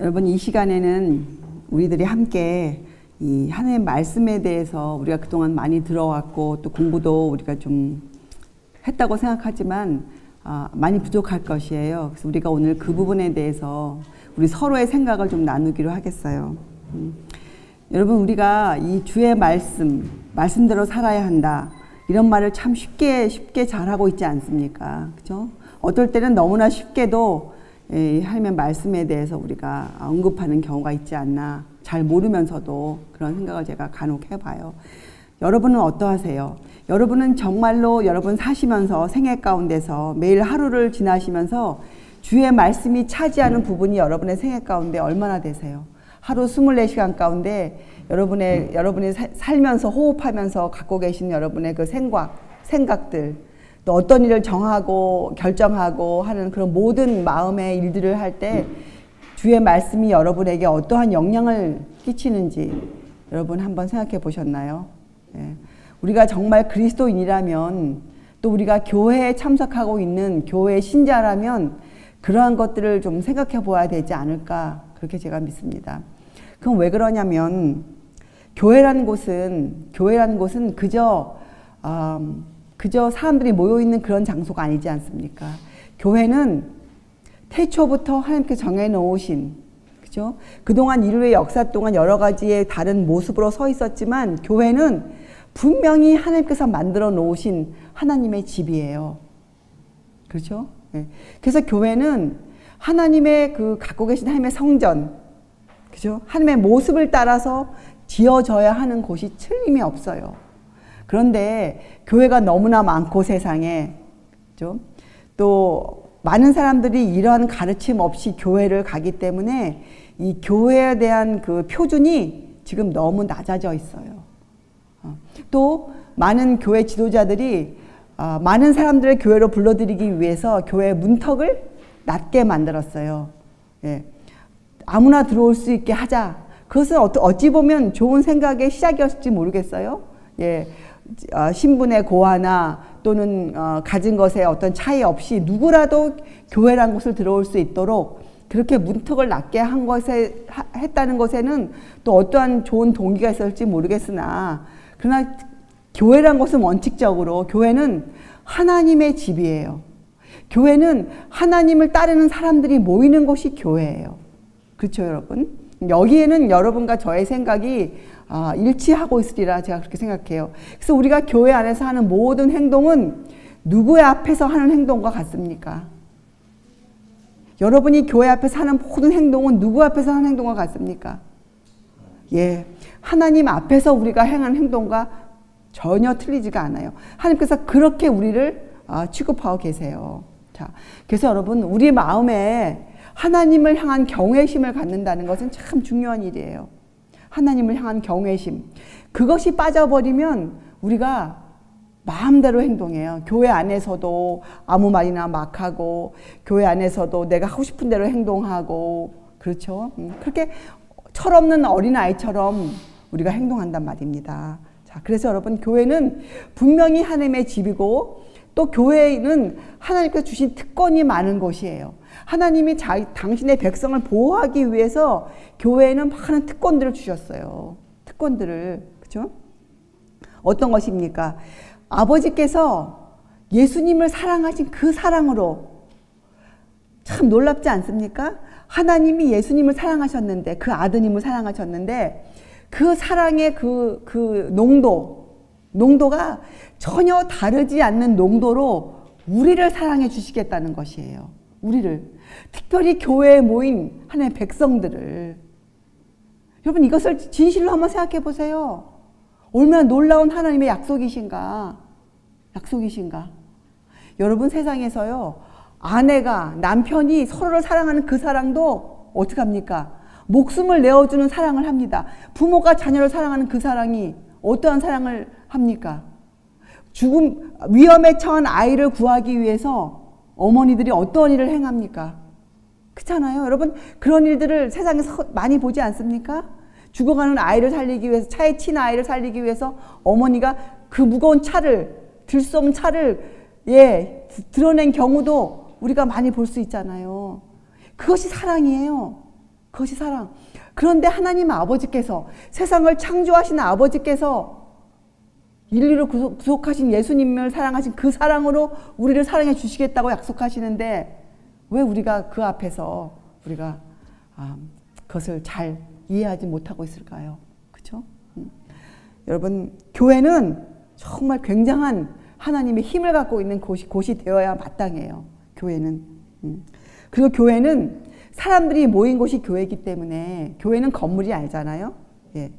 여러분, 이 시간에는 우리들이 함께 이 하나님의 말씀에 대해서 우리가 그동안 많이 들어왔고 또 공부도 우리가 좀 했다고 생각하지만 많이 부족할 것이에요. 그래서 우리가 오늘 그 부분에 대해서 우리 서로의 생각을 좀 나누기로 하겠어요. 여러분, 우리가 이 주의 말씀대로 살아야 한다, 이런 말을 참 쉽게 잘하고 있지 않습니까? 그죠? 어떨 때는 너무나 쉽게도 하나님의 말씀에 대해서 우리가 언급하는 경우가 있지 않나, 잘 모르면서도 그런 생각을 제가 간혹 해봐요. 여러분은 어떠하세요? 여러분은 정말로 여러분 사시면서 생애 가운데서 매일 하루를 지나시면서 주의 말씀이 차지하는 부분이 여러분의 생애 가운데 얼마나 되세요? 하루 24시간 가운데 여러분이 살면서 호흡하면서 갖고 계신 여러분의 그 생각들, 또 어떤 일을 정하고 결정하고 하는 그런 모든 마음의 일들을 할 때 주의 말씀이 여러분에게 어떠한 영향을 끼치는지 여러분 한번 생각해 보셨나요? 예. 우리가 정말 그리스도인이라면, 또 우리가 교회에 참석하고 있는 교회 신자라면 그러한 것들을 좀 생각해 보아야 되지 않을까, 그렇게 제가 믿습니다. 그럼 왜 그러냐면, 교회라는 곳은 그저 사람들이 모여있는 그런 장소가 아니지 않습니까? 교회는 태초부터 하나님께서 정해놓으신, 그죠? 그동안 인류의 역사 동안 여러 가지의 다른 모습으로 서 있었지만, 교회는 분명히 하나님께서 만들어 놓으신 하나님의 집이에요. 그렇죠? 네. 그래서 교회는 하나님의 갖고 계신 하나님의 성전, 그죠? 하나님의 모습을 따라서 지어져야 하는 곳이 틀림이 없어요. 그런데 교회가 너무나 많고 세상에, 그죠? 또 많은 사람들이 이러한 가르침 없이 교회를 가기 때문에 이 교회에 대한 그 표준이 지금 너무 낮아져 있어요. 또 많은 교회 지도자들이 많은 사람들을 교회로 불러들이기 위해서 교회 문턱을 낮게 만들었어요. 예. 아무나 들어올 수 있게 하자. 그것은 어찌 보면 좋은 생각의 시작이었을지 모르겠어요. 예. 신분의 고하나 또는 가진 것에 어떤 차이 없이 누구라도 교회라는 곳을 들어올 수 있도록 그렇게 문턱을 낮게 했다는 것에는 또 어떠한 좋은 동기가 있었을지 모르겠으나, 그러나 교회라는 것은 원칙적으로 교회는 하나님의 집이에요. 교회는 하나님을 따르는 사람들이 모이는 곳이 교회예요. 그렇죠, 여러분? 여기에는 여러분과 저의 생각이 일치하고 있으리라 제가 그렇게 생각해요. 그래서 우리가 교회 안에서 하는 모든 행동은 누구의 앞에서 하는 행동과 같습니까? 여러분이 교회 앞에서 하는 모든 행동은 누구 앞에서 하는 행동과 같습니까? 예, 하나님 앞에서 우리가 행하는 행동과 전혀 틀리지가 않아요. 하나님께서 그렇게 우리를 취급하고 계세요. 자, 그래서 여러분, 우리 마음에 하나님을 향한 경외심을 갖는다는 것은 참 중요한 일이에요. 하나님을 향한 경외심. 그것이 빠져버리면 우리가 마음대로 행동해요. 교회 안에서도 아무 말이나 막 하고, 교회 안에서도 내가 하고 싶은 대로 행동하고, 그렇죠? 그렇게 철없는 어린아이처럼 우리가 행동한단 말입니다. 자, 그래서 여러분, 교회는 분명히 하나님의 집이고, 또 교회는 하나님께서 주신 특권이 많은 곳이에요. 하나님이 당신의 백성을 보호하기 위해서 교회에는 많은 특권들을 주셨어요. 특권들을. 그렇죠? 어떤 것입니까? 아버지께서 예수님을 사랑하신 그 사랑으로, 참 놀랍지 않습니까? 하나님이 예수님을 사랑하셨는데, 그 아드님을 사랑하셨는데, 그 사랑의 그 농도가 전혀 다르지 않는 농도로 우리를 사랑해 주시겠다는 것이에요. 우리를. 특별히 교회에 모인 하나님의 백성들을. 여러분, 이것을 진실로 한번 생각해 보세요. 얼마나 놀라운 하나님의 약속이신가. 여러분, 세상에서요, 아내가, 남편이 서로를 사랑하는 그 사랑도 어떻게 합니까? 목숨을 내어주는 사랑을 합니다. 부모가 자녀를 사랑하는 그 사랑이 어떠한 사랑을 합니까? 위험에 처한 아이를 구하기 위해서 어머니들이 어떤 일을 행합니까? 그렇잖아요. 여러분, 그런 일들을 세상에서 많이 보지 않습니까? 죽어가는 아이를 살리기 위해서, 차에 친 아이를 살리기 위해서 어머니가 그 무거운 차를, 들 수 없는 차를 드러낸 경우도 우리가 많이 볼 수 있잖아요. 그것이 사랑이에요. 그것이 사랑. 그런데 하나님 아버지께서, 세상을 창조하신 아버지께서 인류를 구속하신 예수님을 사랑하신 그 사랑으로 우리를 사랑해 주시겠다고 약속하시는데 왜 우리가 그 앞에서 우리가 그것을 잘 이해하지 못하고 있을까요? 그렇죠? 여러분, 교회는 정말 굉장한 하나님의 힘을 갖고 있는 곳이 되어야 마땅해요. 교회는. 그리고 교회는 사람들이 모인 곳이 교회이기 때문에, 교회는 건물이 아니잖아요. 예.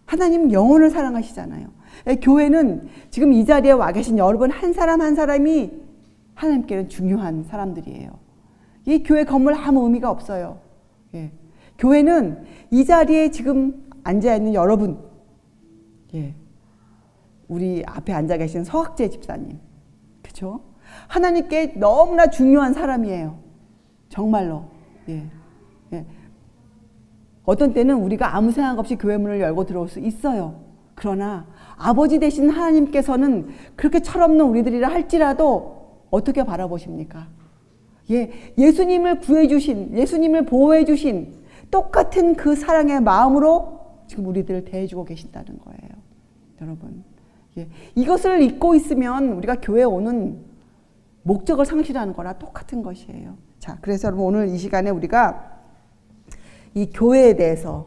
하나님은 영혼을 사랑하시잖아요. 예, 교회는 지금 이 자리에 와 계신 여러분 한 사람 한 사람이 하나님께는 중요한 사람들이에요. 이 교회 건물 아무 의미가 없어요. 예. 교회는 이 자리에 지금 앉아있는 여러분, 예. 우리 앞에 앉아 계신 서학재 집사님, 그렇죠? 하나님께 너무나 중요한 사람이에요. 정말로. 예. 예. 어떤 때는 우리가 아무 생각 없이 교회 문을 열고 들어올 수 있어요. 그러나 아버지 되신 하나님께서는 그렇게 철없는 우리들이라 할지라도 어떻게 바라보십니까? 예, 예수님을 구해주신, 예수님을 보호해주신 똑같은 그 사랑의 마음으로 지금 우리들을 대해주고 계신다는 거예요. 여러분, 예, 이것을 잊고 있으면 우리가 교회에 오는 목적을 상실하는 거나 똑같은 것이에요. 자, 그래서 여러분 오늘 이 시간에 우리가 이 교회에 대해서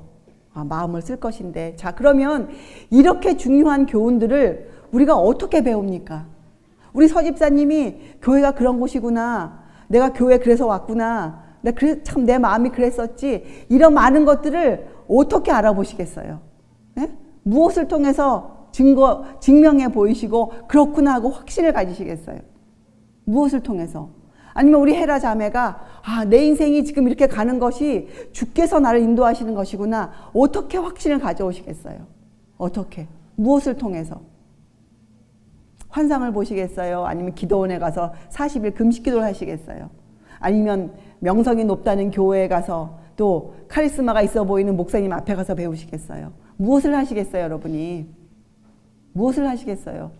마음을 쓸 것인데, 자, 그러면 이렇게 중요한 교훈들을 우리가 어떻게 배웁니까? 우리 서집사님이 교회가 그런 곳이구나, 내가 교회 그래서 왔구나, 참 내 마음이 그랬었지, 이런 많은 것들을 어떻게 알아보시겠어요? 네? 무엇을 통해서 증명해 보이시고 그렇구나 하고 확신을 가지시겠어요? 무엇을 통해서? 아니면 우리 헤라 자매가 내 인생이 지금 이렇게 가는 것이 주께서 나를 인도하시는 것이구나, 어떻게 확신을 가져오시겠어요? 어떻게? 무엇을 통해서? 환상을 보시겠어요? 아니면 기도원에 가서 40일 금식 기도를 하시겠어요? 아니면 명성이 높다는 교회에 가서 또 카리스마가 있어 보이는 목사님 앞에 가서 배우시겠어요? 무엇을 하시겠어요, 여러분이? 무엇을 하시겠어요?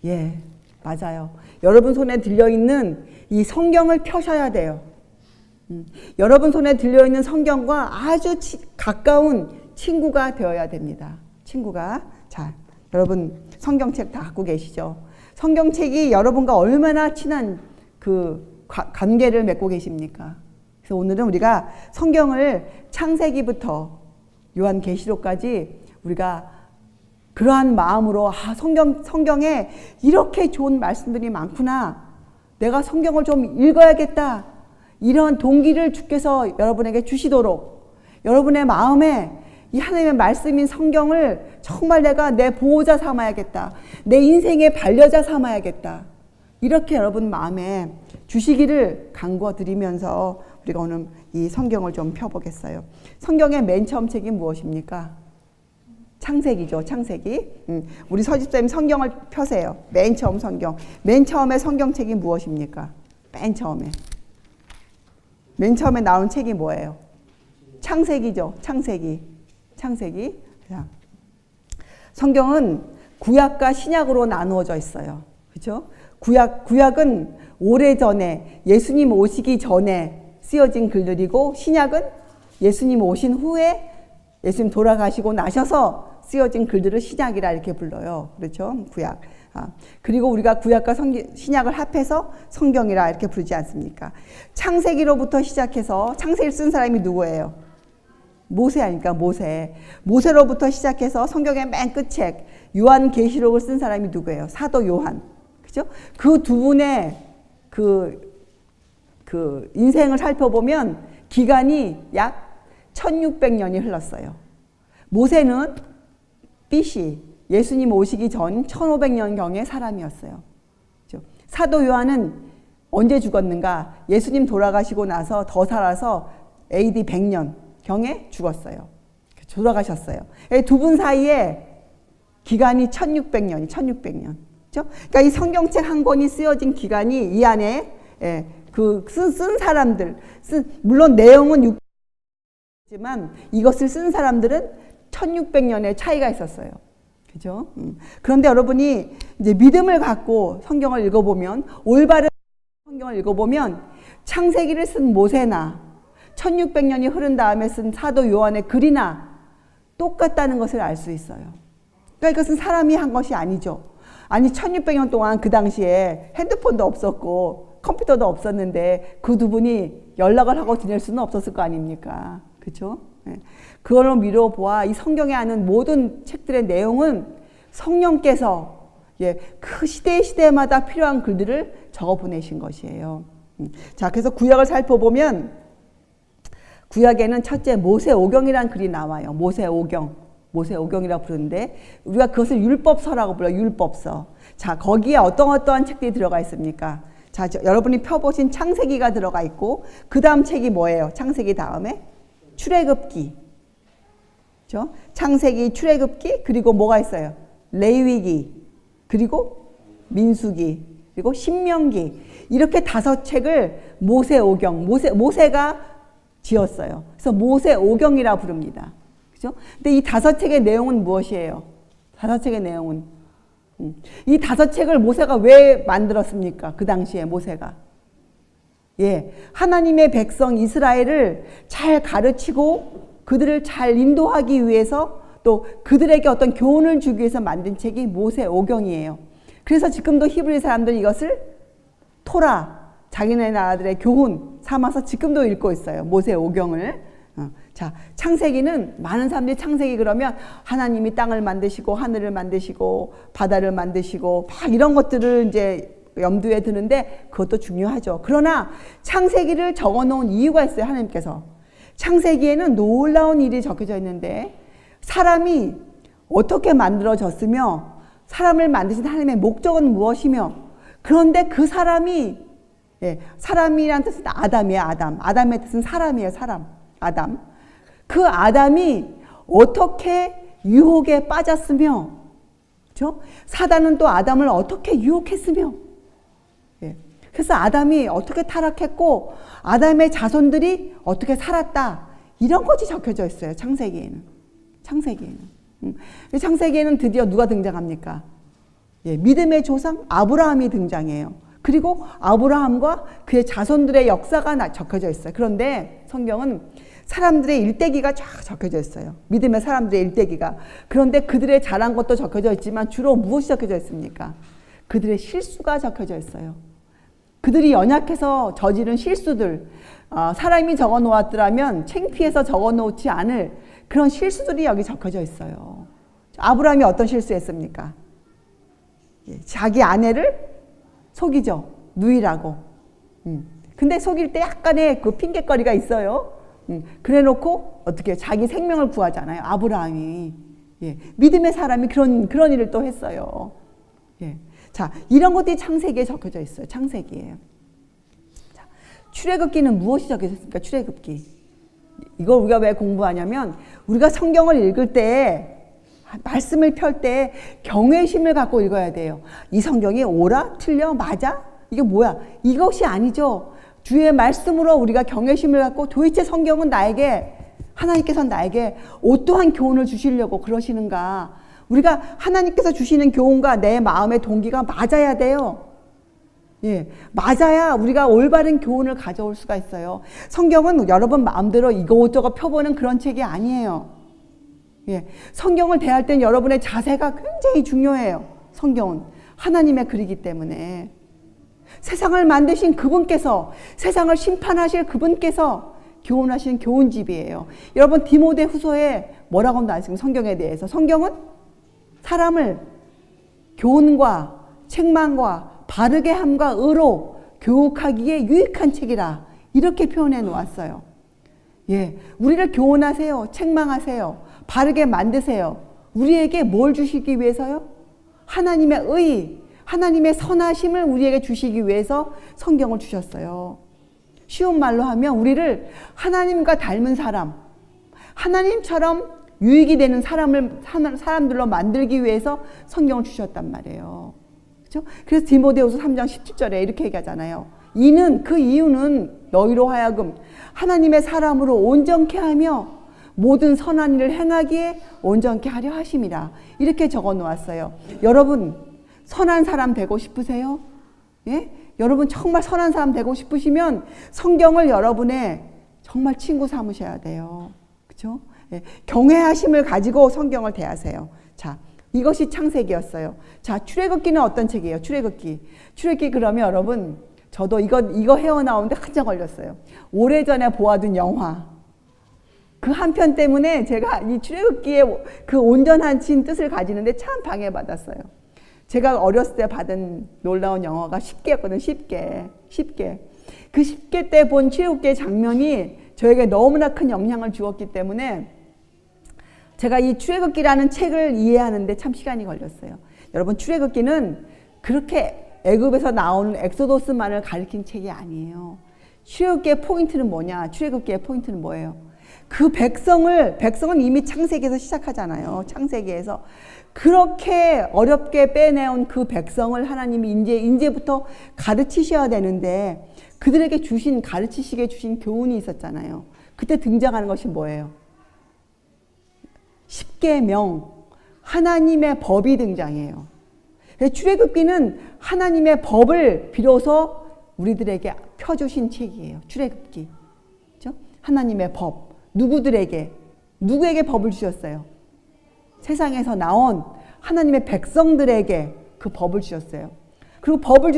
예, 맞아요. 여러분 손에 들려있는 이 성경을 펴셔야 돼요. 여러분 손에 들려있는 성경과 아주 가까운 친구가 되어야 됩니다. 친구가. 자, 여러분 성경책 다 갖고 계시죠? 성경책이 여러분과 얼마나 친한 그 관계를 맺고 계십니까? 그래서 오늘은 우리가 성경을 창세기부터 요한계시록까지 우리가 그러한 마음으로 성경에 이렇게 좋은 말씀들이 많구나, 내가 성경을 좀 읽어야겠다, 이런 동기를 주께서 여러분에게 주시도록 여러분의 마음에 이 하나님의 말씀인 성경을 정말 내가 내 보호자 삼아야겠다, 내 인생의 반려자 삼아야겠다, 이렇게 여러분 마음에 주시기를 간구드리면서 우리가 오늘 이 성경을 좀 펴보겠어요. 성경의 맨 처음 책이 무엇입니까? 창세기죠. 창세기. 우리 서집사님 성경을 펴세요. 맨 처음 성경. 맨 처음에 성경책이 무엇입니까? 맨 처음에. 맨 처음에 나온 책이 뭐예요? 창세기죠. 창세기. 창세기. 성경은 구약과 신약으로 나누어져 있어요. 그렇죠? 구약은 오래전에 예수님 오시기 전에 쓰여진 글들이고, 신약은 예수님 오신 후에 예수님 돌아가시고 나셔서 쓰여진 글들을 신약이라 이렇게 불러요. 그렇죠? 구약. 그리고 우리가 구약과 신약을 합해서 성경이라 이렇게 부르지 않습니까? 창세기로부터 시작해서, 창세기를 쓴 사람이 누구예요? 모세 아닙니까? 모세. 모세로부터 시작해서 성경의 맨 끝책 요한계시록을 쓴 사람이 누구예요? 사도 요한. 그죠? 그 두 분의 그 인생을 살펴보면 기간이 약 1600년이 흘렀어요. 모세는 BC, 예수님 오시기 전 1500년경의 사람이었어요. 그렇죠? 사도 요한은 언제 죽었는가? 예수님 돌아가시고 나서 더 살아서 AD 100년경에 죽었어요. 돌아가셨어요. 두 분 사이에 기간이 1600년이 1600년. 그렇죠? 그러니까 이 성경책 한 권이 쓰여진 기간이 이 안에 쓴 사람들, 물론 내용은 지만 이것을 쓴 사람들은 1600년의 차이가 있었어요. 그죠? 그런데 여러분이 이제 믿음을 갖고 성경을 읽어보면, 올바른 성경을 읽어보면 창세기를 쓴 모세나 1600년이 흐른 다음에 쓴 사도 요한의 글이나 똑같다는 것을 알 수 있어요. 그러니까 이것은 사람이 한 것이 아니죠. 아니 1600년 동안 그 당시에 핸드폰도 없었고 컴퓨터도 없었는데 그 두 분이 연락을 하고 지낼 수는 없었을 거 아닙니까? 그렇죠? 네. 그걸로 미뤄보아 이 성경에 아는 모든 책들의 내용은 성령께서 그 시대마다 필요한 글들을 적어 보내신 것이에요. 자, 그래서 구약을 살펴보면 구약에는 첫째 모세오경이라는 글이 나와요. 모세오경이라고 부르는데 우리가 그것을 율법서라고 불러요. 율법서. 자, 거기에 어떠한 책들이 들어가 있습니까? 자, 여러분이 펴보신 창세기가 들어가 있고 그 다음 책이 뭐예요? 창세기 다음에 출애굽기. 그렇죠? 창세기, 출애굽기, 그리고 뭐가 있어요? 레위기, 그리고 민수기, 그리고 신명기. 이렇게 5책을 모세오경, 모세가 지었어요. 그래서 모세오경이라 부릅니다. 그죠? 근데 이 5책의 내용은 무엇이에요? 5책의 내용은 이 5책을 모세가 왜 만들었습니까? 그 당시에 모세가 하나님의 백성 이스라엘을 잘 가르치고 그들을 잘 인도하기 위해서 또 그들에게 어떤 교훈을 주기 위해서 만든 책이 모세오경이에요. 그래서 지금도 히브리 사람들이 이것을 토라, 자기네 나라들의 교훈 삼아서 지금도 읽고 있어요. 모세오경을. 자, 창세기는 많은 사람들이 창세기 그러면 하나님이 땅을 만드시고 하늘을 만드시고 바다를 만드시고 막 이런 것들을 이제 염두에 드는데 그것도 중요하죠. 그러나 창세기를 적어 놓은 이유가 있어요. 하나님께서. 창세기에는 놀라운 일이 적혀져 있는데 사람이 어떻게 만들어졌으며 사람을 만드신 하나님의 목적은 무엇이며 그런데 그 사람이 사람이란 뜻은 아담이에요. 아담의 뜻은 사람이에요. 아담. 그 아담이 어떻게 유혹에 빠졌으며 그렇죠? 사단은 또 아담을 어떻게 유혹했으며 그래서 아담이 어떻게 타락했고 아담의 자손들이 어떻게 살았다. 이런 것이 적혀져 있어요. 창세기에는. 창세기에는 드디어 누가 등장합니까? 믿음의 조상 아브라함이 등장해요. 그리고 아브라함과 그의 자손들의 역사가 적혀져 있어요. 그런데 성경은 사람들의 일대기가 쫙 적혀져 있어요. 믿음의 사람들의 일대기가. 그런데 그들의 잘한 것도 적혀져 있지만 주로 무엇이 적혀져 있습니까? 그들의 실수가 적혀져 있어요. 그들이 연약해서 저지른 실수들, 사람이 적어 놓았더라면 창피해서 적어 놓지 않을 그런 실수들이 여기 적혀져 있어요. 아브라함이 어떤 실수했습니까? 자기 아내를 속이죠. 누이라고. 근데 속일 때 약간의 그 핑계거리가 있어요. 그래 놓고 어떻게 자기 생명을 구하잖아요. 아브라함이. 믿음의 사람이 그런 일을 또 했어요. 자, 이런 것들이 창세기에 적혀져 있어요. 창세기에. 자, 출애굽기는 무엇이 적혀져 있습니까? 출애굽기. 이걸 우리가 왜 공부하냐면 우리가 성경을 읽을 때 말씀을 펼 때 경외심을 갖고 읽어야 돼요. 이 성경이 옳아? 틀려? 맞아? 이게 뭐야? 이것이 아니죠. 주의 말씀으로 우리가 경외심을 갖고 도대체 성경은 하나님께서 나에게 어떠한 교훈을 주시려고 그러시는가. 우리가 하나님께서 주시는 교훈과 내 마음의 동기가 맞아야 돼요. 맞아야 우리가 올바른 교훈을 가져올 수가 있어요. 성경은 여러분 마음대로 이것저것 펴보는 그런 책이 아니에요. 성경을 대할 땐 여러분의 자세가 굉장히 중요해요. 성경은 하나님의 글이기 때문에 세상을 만드신 그분께서 세상을 심판하실 그분께서 교훈하신 교훈집이에요. 여러분 디모데후서에 뭐라고 나왔습니까? 성경에 대해서. 성경은 사람을 교훈과 책망과 바르게 함과 의로 교육하기에 유익한 책이라 이렇게 표현해 놓았어요. 우리를 교훈하세요. 책망하세요. 바르게 만드세요. 우리에게 뭘 주시기 위해서요? 하나님의 의, 하나님의 선하심을 우리에게 주시기 위해서 성경을 주셨어요. 쉬운 말로 하면 우리를 하나님과 닮은 사람, 하나님처럼 유익이 되는 사람들로 만들기 위해서 성경을 주셨단 말이에요. 그렇죠? 그래서 디모데후서 3장 17절에 이렇게 얘기하잖아요. 그 이유는 너희로 하여금 하나님의 사람으로 온전케 하며 모든 선한 일을 행하기에 온전케 하려 하심이라. 이렇게 적어 놓았어요. 여러분 선한 사람 되고 싶으세요? 여러분 정말 선한 사람 되고 싶으시면 성경을 여러분의 정말 친구 삼으셔야 돼요. 그렇죠? 예, 경외하심을 가지고 성경을 대하세요. 자, 이것이 창세기였어요. 자, 출애굽기는 어떤 책이에요? 출애굽기 그러면 여러분, 저도 이거 헤어나오는데 한참 걸렸어요. 오래전에 보아둔 영화. 그 한 편 때문에 제가 이 출애굽기의 그 온전하신 뜻을 가지는데 참 방해받았어요. 제가 어렸을 때 받은 놀라운 영화가 10개였거든요. 10개. 그 10개 때 본 출애굽기의 장면이 저에게 너무나 큰 영향을 주었기 때문에 제가 이 출애굽기라는 책을 이해하는데 참 시간이 걸렸어요. 여러분, 출애굽기는 그렇게 애굽에서 나오는 엑소도스만을 가리킨 책이 아니에요. 출애굽기의 포인트는 뭐냐? 출애굽기의 포인트는 뭐예요? 그 백성은 이미 창세기에서 시작하잖아요. 창세기에서 그렇게 어렵게 빼내온 그 백성을 하나님이 이제부터 가르치셔야 되는데 그들에게 가르치시게 주신 교훈이 있었잖아요. 그때 등장하는 것이 뭐예요? 십계명, 하나님의 법이 등장해요. 출애굽기는 하나님의 법을 비로소 우리들에게 펴주신 책이에요. 출애굽기. 그렇죠? 하나님의 법. 누구에게 법을 주셨어요? 세상에서 나온 하나님의 백성들에게 그 법을 주셨어요. 그리고 법을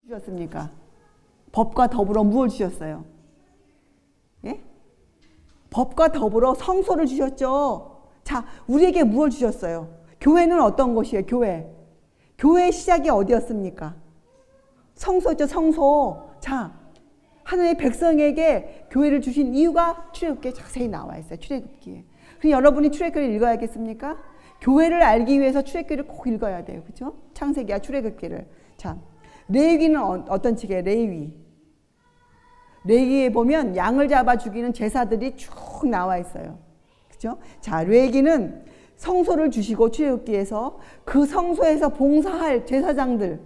주셨습니까? 법과 더불어 무엇을 주셨어요? 예? 법과 더불어 성소를 주셨죠. 자, 우리에게 무엇을 주셨어요? 교회는 어떤 곳이에요? 교회의 시작이 어디였습니까? 성소죠, 성소. 자, 하나님의 백성에게 교회를 주신 이유가 출애굽기에 자세히 나와 있어요. 출애굽기에. 그럼 여러분이 출애굽기를 읽어야겠습니까? 교회를 알기 위해서 출애굽기를 꼭 읽어야 돼요. 그렇죠? 창세기와 출애굽기를. 자, 레위기는 어떤 책이에요? 레위기에 보면 양을 잡아 죽이는 제사들이 쭉 나와 있어요. 그렇죠? 자, 레위기는 성소를 주시고 출애굽기에서 그 성소에서 봉사할 제사장들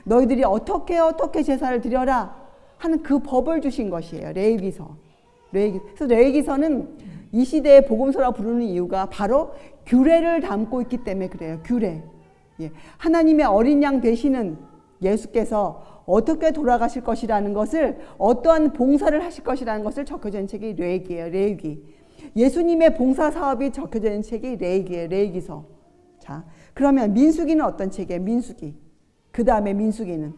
너희들이 어떻게 제사를 드려라 하는 그 법을 주신 것이에요. 레위기서. 그래서 레위기서는 이 시대의 복음서라고 부르는 이유가 바로 규례를 담고 있기 때문에 그래요. 규례. 예. 하나님의 어린 양 되시는 예수께서 어떻게 돌아가실 것이라는 것을, 어떠한 봉사를 하실 것이라는 것을 적혀져 있는 책이 레위기예요. 레위기. 예수님의 봉사 사업이 적혀져 있는 책이 레위기예요. 레위기서. 자, 그러면 민수기는 어떤 책이에요? 민수기. 그 다음에 민수기는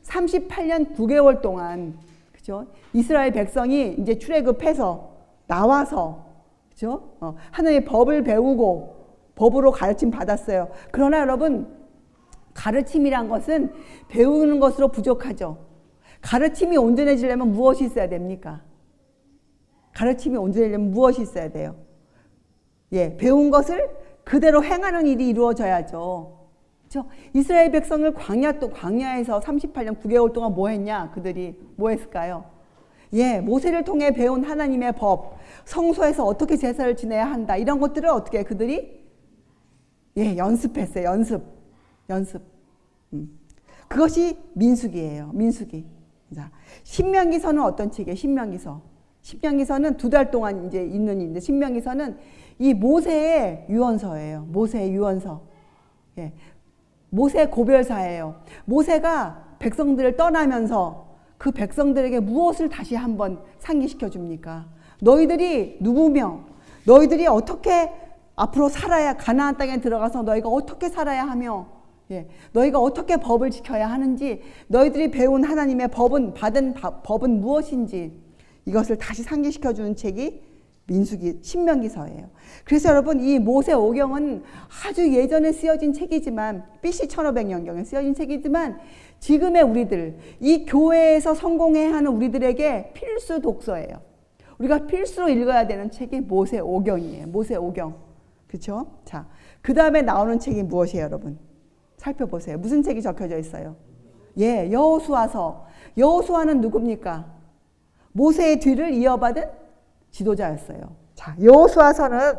38년 9개월 동안, 그죠? 이스라엘 백성이 이제 출애굽해서 나와서, 그죠? 하나님의 법을 배우고 법으로 가르침 받았어요. 그러나 여러분, 가르침이란 것은 배우는 것으로 부족하죠. 가르침이 온전해지려면 무엇이 있어야 됩니까? 가르침이 온전해지려면 무엇이 있어야 돼요? 예, 배운 것을 그대로 행하는 일이 이루어져야죠. 그렇죠? 이스라엘 백성을 광야에서 38년 9개월 동안 뭐 했냐? 그들이 뭐 했을까요? 예, 모세를 통해 배운 하나님의 법, 성소에서 어떻게 제사를 지내야 한다, 이런 것들을 어떻게 그들이 연습했어요. 연습. 그것이 민수기예요. 민수기. 자, 신명기서는 어떤 책이에요? 신명기서는 2달 동안 이제 있는 일인데, 신명기서는 이 모세의 유언서예요. 모세의 유언서. 예. 모세 고별사예요. 모세가 백성들을 떠나면서 그 백성들에게 무엇을 다시 한번 상기시켜 줍니까? 너희들이 누구며, 너희들이 어떻게 앞으로 살아야, 가나안 땅에 들어가서 너희가 어떻게 살아야 하며, 너희가 어떻게 법을 지켜야 하는지, 너희들이 배운 하나님의 받은 법은 무엇인지, 이것을 다시 상기시켜 주는 책이 신명기서예요. 그래서 여러분, 이 모세오경은 아주 예전에 쓰여진 책이지만, BC 1500년경에 쓰여진 책이지만, 지금의 우리들, 이 교회에서 성공해야 하는 우리들에게 필수 독서예요. 우리가 필수로 읽어야 되는 책이 모세오경이에요. 모세오경. 그렇죠? 자, 그 다음에 나오는 책이 무엇이에요, 여러분? 살펴보세요. 무슨 책이 적혀져 있어요? 예, 여호수아서. 여호수아는 누굽니까? 모세의 뒤를 이어받은 지도자였어요. 자, 여호수아서는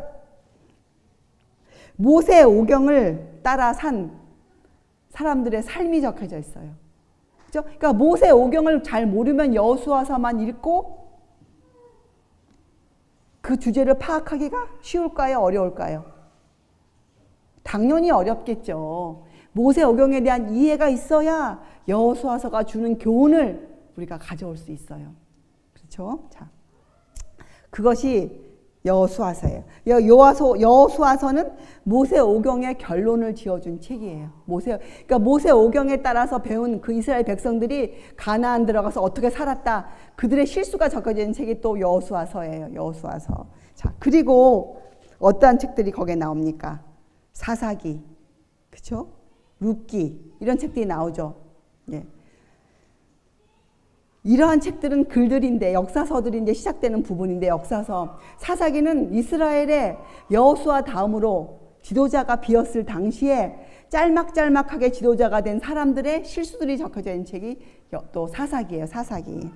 모세오경을 따라 산 사람들의 삶이 적혀져 있어요. 그렇죠? 그러니까 모세오경을 잘 모르면 여호수아서만 읽고 그 주제를 파악하기가 쉬울까요? 어려울까요? 당연히 어렵겠죠. 모세오경에 대한 이해가 있어야 여호수아서가 주는 교훈을 우리가 가져올 수 있어요. 그렇죠? 자, 그것이 여호수아서예요. 여호수아서는 모세 오경의 결론을 지어준 책이에요. 그러니까 모세 오경에 따라서 배운 그 이스라엘 백성들이 가나안 들어가서 어떻게 살았다. 그들의 실수가 적혀진 책이 또 여호수아서예요. 여호수아서. 자, 그리고 어떠한 책들이 거기에 나옵니까? 사사기, 그렇죠? 룻기 이런 책들이 나오죠. 예. 이러한 책들은 글들인데 역사서들인데 시작되는 부분인데 역사서 사사기는 이스라엘의 여호수아 다음으로 지도자가 비었을 당시에 짤막짤막하게 지도자가 된 사람들의 실수들이 적혀져 있는 책이 또 사사기예요. 사사기.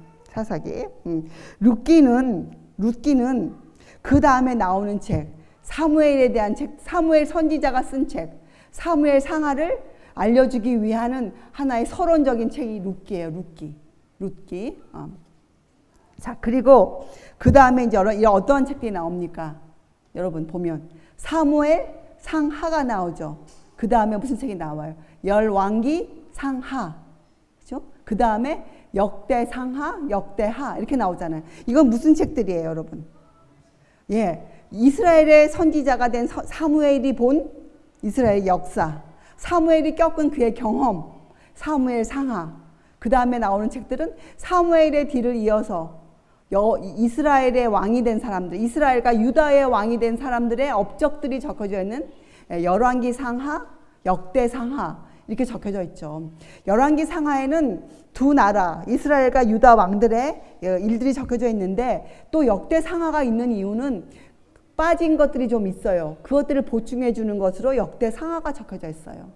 룻기는 그 다음에 나오는 책, 사무엘에 대한 책, 사무엘 선지자가 쓴 책, 사무엘 상하를 알려주기 위한 하나의 서론적인 책이 룻기예요. 룻기. 자, 그리고 그 다음에 이제 어떠한 책들이 나옵니까? 여러분 보면 사무엘 상하가 나오죠. 그 다음에 무슨 책이 나와요? 열왕기 상하. 그죠? 그 다음에 역대 상하, 역대하 이렇게 나오잖아요. 이건 무슨 책들이에요, 여러분? 예, 이스라엘의 선지자가 된 사무엘이 본 이스라엘 역사, 사무엘이 겪은 그의 경험, 사무엘 상하. 그 다음에 나오는 책들은 사무엘의 뒤를 이어서 이스라엘의 왕이 된 사람들, 이스라엘과 유다의 왕이 된 사람들의 업적들이 적혀져 있는 열왕기 상하, 역대 상하 이렇게 적혀져 있죠. 열왕기 상하에는 두 나라 이스라엘과 유다 왕들의 일들이 적혀져 있는데 또 역대 상하가 있는 이유는 빠진 것들이 좀 있어요. 그것들을 보충해 주는 것으로 역대 상하가 적혀져 있어요.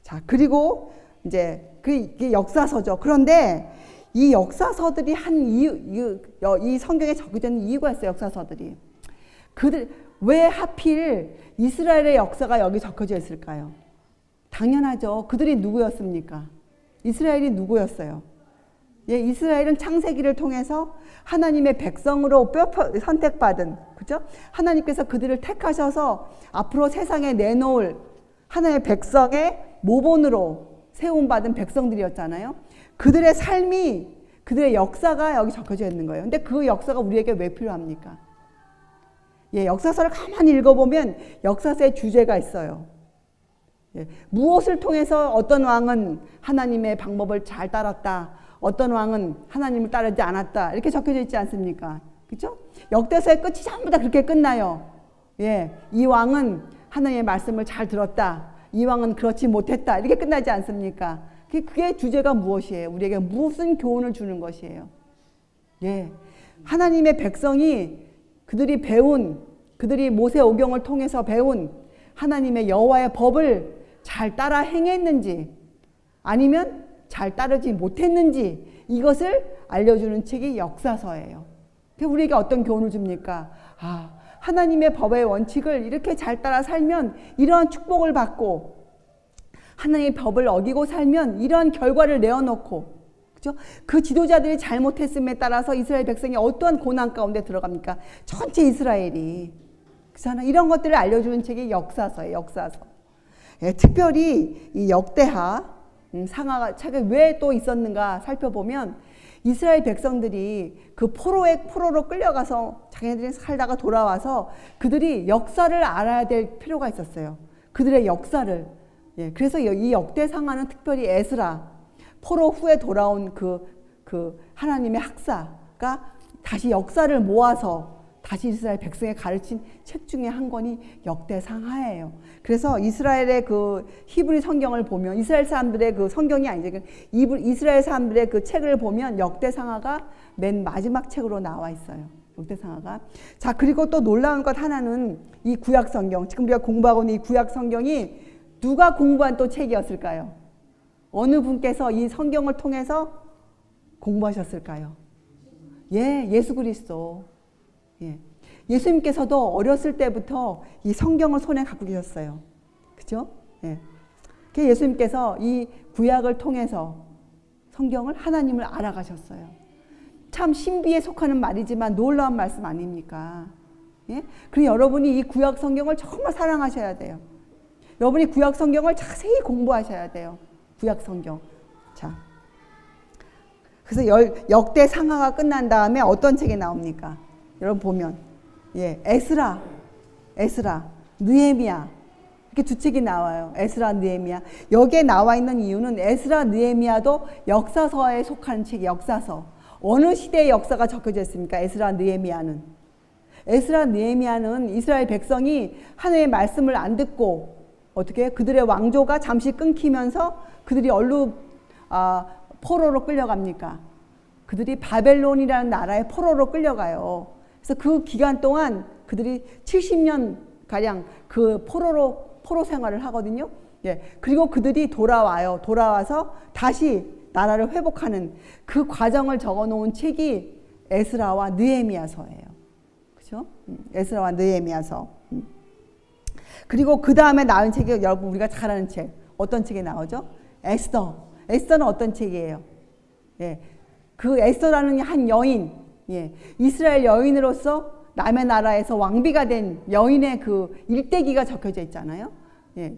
자, 그리고 이제 그게 역사서죠. 그런데 이 역사서들이 한 이유, 이 성경에 적혀져 있는 이유가 있어요. 역사서들이 왜 하필 이스라엘의 역사가 여기 적혀져 있을까요? 당연하죠. 그들이 누구였습니까? 이스라엘이 누구였어요? 예, 이스라엘은 창세기를 통해서 하나님의 백성으로 선택받은, 그죠? 하나님께서 그들을 택하셔서 앞으로 세상에 내놓을 하나님의 백성의 모본으로 세움받은 백성들이었잖아요. 그들의 삶이, 그들의 역사가 여기 적혀져 있는 거예요. 근데 그 역사가 우리에게 왜 필요합니까? 예, 역사서를 가만히 읽어보면 역사서의 주제가 있어요. 예, 무엇을 통해서 어떤 왕은 하나님의 방법을 잘 따랐다, 어떤 왕은 하나님을 따르지 않았다, 이렇게 적혀져 있지 않습니까? 그렇죠? 역대서의 끝이 전부 다 그렇게 끝나요. 예, 이 왕은 하나님의 말씀을 잘 들었다, 이 왕은 그렇지 못했다, 이렇게 끝나지 않습니까? 그게 주제가 무엇이에요? 우리에게 무슨 교훈을 주는 것이에요? 예, 하나님의 백성이 그들이 모세 오경을 통해서 배운 하나님의 여호와의 법을 잘 따라 행했는지 아니면 잘 따르지 못했는지 이것을 알려주는 책이 역사서예요. 우리에게 어떤 교훈을 줍니까? 하나님의 법의 원칙을 이렇게 잘 따라 살면 이러한 축복을 받고 하나님의 법을 어기고 살면 이러한 결과를 내어놓고, 그죠? 그 지도자들이 잘못했음에 따라서 이스라엘 백성이 어떠한 고난 가운데 들어갑니까? 전체 이스라엘이. 그렇잖아. 이런 것들을 알려주는 책이 역사서예요. 역사서. 예, 특별히 이 역대하 상하가 책에 왜 또 있었는가 살펴보면 이스라엘 백성들이 그 포로로 끌려가서 자기네들이 살다가 돌아와서 그들이 역사를 알아야 될 필요가 있었어요. 그들의 역사를. 예, 그래서 이 역대상하는 특별히 에스라, 포로 후에 돌아온 그 하나님의 학사가 다시 역사를 모아서 다시 이스라엘 백성에 가르친 책 중에 한 권이 역대상하예요. 그래서 이스라엘의 그 히브리 성경을 보면 이스라엘 사람들의 그 성경이 아니죠. 이스라엘 사람들의 그 책을 보면 역대상하가 맨 마지막 책으로 나와 있어요. 역대상하가. 자, 그리고 또 놀라운 것 하나는 이 구약 성경, 지금 우리가 공부하고 있는 이 구약 성경이 누가 공부한 또 책이었을까요? 어느 분께서 이 성경을 통해서 공부하셨을까요? 예, 예수 그리스도. 예. 예수님께서도 어렸을 때부터 이 성경을 손에 갖고 계셨어요. 그죠? 예. 예수님께서 이 구약을 통해서 성경을 하나님을 알아가셨어요. 참 신비에 속하는 말이지만 놀라운 말씀 아닙니까? 예? 그리고 여러분이 이 구약 성경을 정말 사랑하셔야 돼요. 여러분이 구약 성경을 자세히 공부하셔야 돼요. 구약 성경. 자, 그래서 역대 상하가 끝난 다음에 어떤 책이 나옵니까? 여러분 보면 에스라, 느헤미야 이렇게 두 책이 나와요. 에스라, 느헤미야. 여기에 나와 있는 이유는 에스라, 느헤미야도 역사서에 속하는 책이 역사서. 어느 시대의 역사가 적혀져 있습니까? 에스라, 느헤미야는. 에스라, 느헤미야는 이스라엘 백성이 하나님의 말씀을 안 듣고 어떻게 그들의 왕조가 잠시 끊기면서 그들이 포로로 끌려갑니까? 그들이 바벨론이라는 나라의 포로로 끌려가요. 그래서 그 기간 동안 그들이 70년 가량 그 포로 생활을 하거든요. 그리고 그들이 돌아와서 다시 나라를 회복하는 그 과정을 적어놓은 책이 에스라와 느헤미야서예요. 그렇죠? 에스라와 느헤미야서. 그리고 그 다음에 나온 책이 여러분 우리가 잘 아는 책 어떤 책이 나오죠? 에스더. 에스더는 어떤 책이에요? 그 에스더라는 한 여인, 이스라엘 여인으로서 남의 나라에서 왕비가 된 여인의 그 일대기가 적혀져 있잖아요.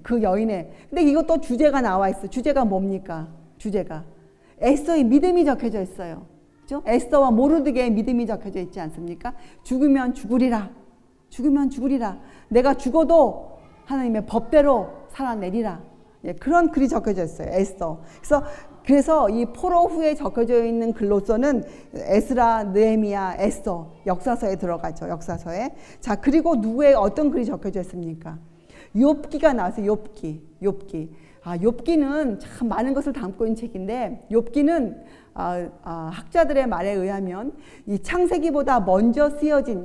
그 여인의. 근데 이것도 주제가 나와 있어. 주제가 뭡니까? 주제가 에스더의 믿음이 적혀져 있어요. 그렇죠? 에스더와 모르드게의 믿음이 적혀져 있지 않습니까? 죽으면 죽으리라. 내가 죽어도 하나님의 법대로 살아내리라. 그런 글이 적혀져 있어요. 에스더. 그래서 이 포로 후에 적혀져 있는 글로서는 에스라, 느헤미야, 에스더 역사서에 들어가죠. 역사서에. 자, 그리고 누구의 어떤 글이 적혀져 있습니까? 욥기가 나왔어요. 욥기. 욥기는 참 많은 것을 담고 있는 책인데 욥기는 학자들의 말에 의하면 이 창세기보다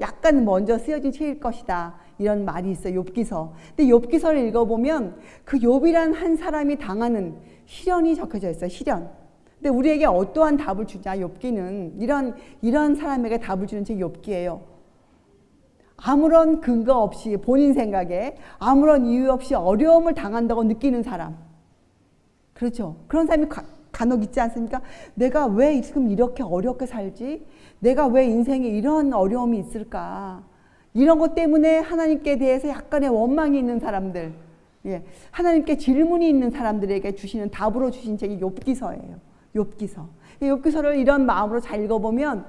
약간 먼저 쓰여진 책일 것이다. 이런 말이 있어요. 욥기서. 근데 욥기서를 읽어보면 그 욥이란 한 사람이 당하는 시련이 적혀져 있어요. 시련. 근데 우리에게 어떠한 답을 주냐? 욥기는 이런 사람에게 답을 주는 책이 욥기예요. 아무런 근거 없이 본인 생각에 아무런 이유 없이 어려움을 당한다고 느끼는 사람. 그렇죠. 그런 사람이 간혹 있지 않습니까? 내가 왜 지금 이렇게 어렵게 살지? 내가 왜 인생에 이런 어려움이 있을까? 이런 것 때문에 하나님께 대해서 약간의 원망이 있는 사람들, 하나님께 질문이 있는 사람들에게 주시는 답으로 주신 책이 욥기서예요. 욥기서를 이런 마음으로 잘 읽어보면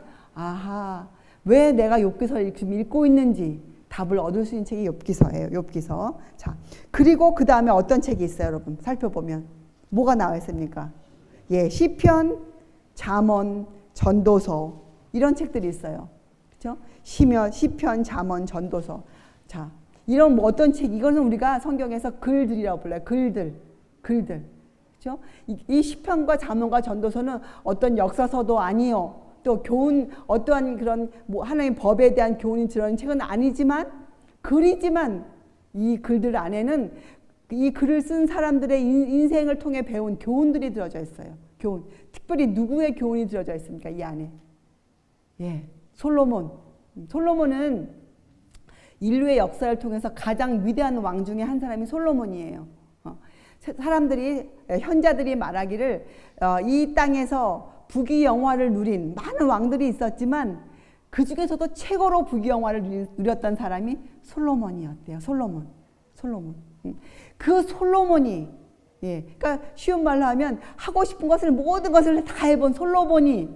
왜 내가 욥기서를 지금 읽고 있는지 답을 얻을 수 있는 책이 욥기서예요. 욥기서. 자, 그리고 그 다음에 어떤 책이 있어요, 여러분? 살펴보면 뭐가 나와 있습니까? 시편, 잠언, 전도서 이런 책들이 있어요. 그렇죠? 시편, 잠언, 전도서. 자, 이런 어떤 책? 이것은 우리가 성경에서 글들이라고 불러요. 글들. 그렇죠? 이 시편과 잠언과 전도서는 어떤 역사서도 아니요. 또 교훈, 어떠한 그런 하나님 법에 대한 교훈이 들어있는 책은 아니지만 글이지만 이 글들 안에는 이 글을 쓴 사람들의 인생을 통해 배운 교훈들이 들어져 있어요. 교훈. 특별히 누구의 교훈이 들어져 있습니까? 이 안에. 솔로몬은 인류의 역사를 통해서 가장 위대한 왕 중에 한 사람이 솔로몬이에요. 현자들이 말하기를 이 땅에서 부귀영화를 누린 많은 왕들이 있었지만 그 중에서도 최고로 부귀영화를 누렸던 사람이 솔로몬이었대요. 솔로몬. 그 솔로몬이, 그러니까 쉬운 말로 하면 하고 싶은 것을 모든 것을 다 해본 솔로몬이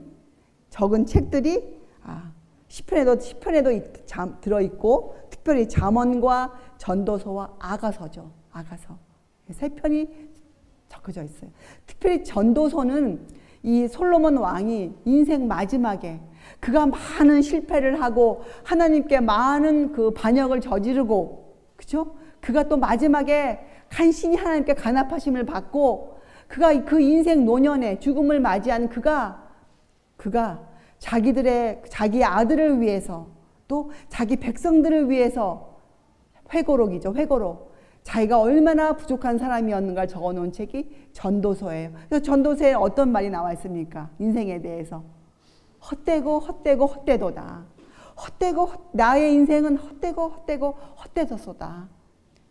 적은 책들이 시편에도 들어있고 특별히 잠언과 전도서와 아가서죠. 아가서. 세 편이 적혀져 있어요. 특별히 전도서는 이 솔로몬 왕이 인생 마지막에 그가 많은 실패를 하고 하나님께 많은 그 반역을 저지르고, 그죠? 그가 또 마지막에 간신히 하나님께 간합하심을 받고 그가 그 인생 노년에 죽음을 맞이한 그가 자기 아들을 위해서 또 자기 백성들을 위해서 회고록 자기가 얼마나 부족한 사람이었는가를 적어놓은 책이 전도서예요. 그래서 전도서에 어떤 말이 나와 있습니까? 인생에 대해서 헛되도다. 나의 인생은 헛되졌소다.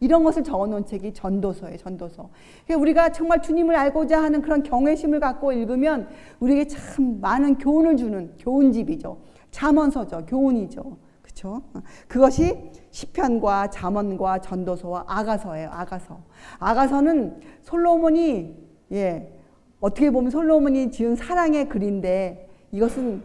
이런 것을 적어놓은 책이 전도서예요. 전도서. 우리가 정말 주님을 알고자 하는 그런 경외심을 갖고 읽으면 우리에게 참 많은 교훈을 주는 교훈집이죠. 잠언서죠. 교훈이죠. 그렇죠? 그것이 시편과 잠언과 전도서와 아가서예요. 아가서는 솔로몬이 어떻게 보면 솔로몬이 지은 사랑의 글인데 이것은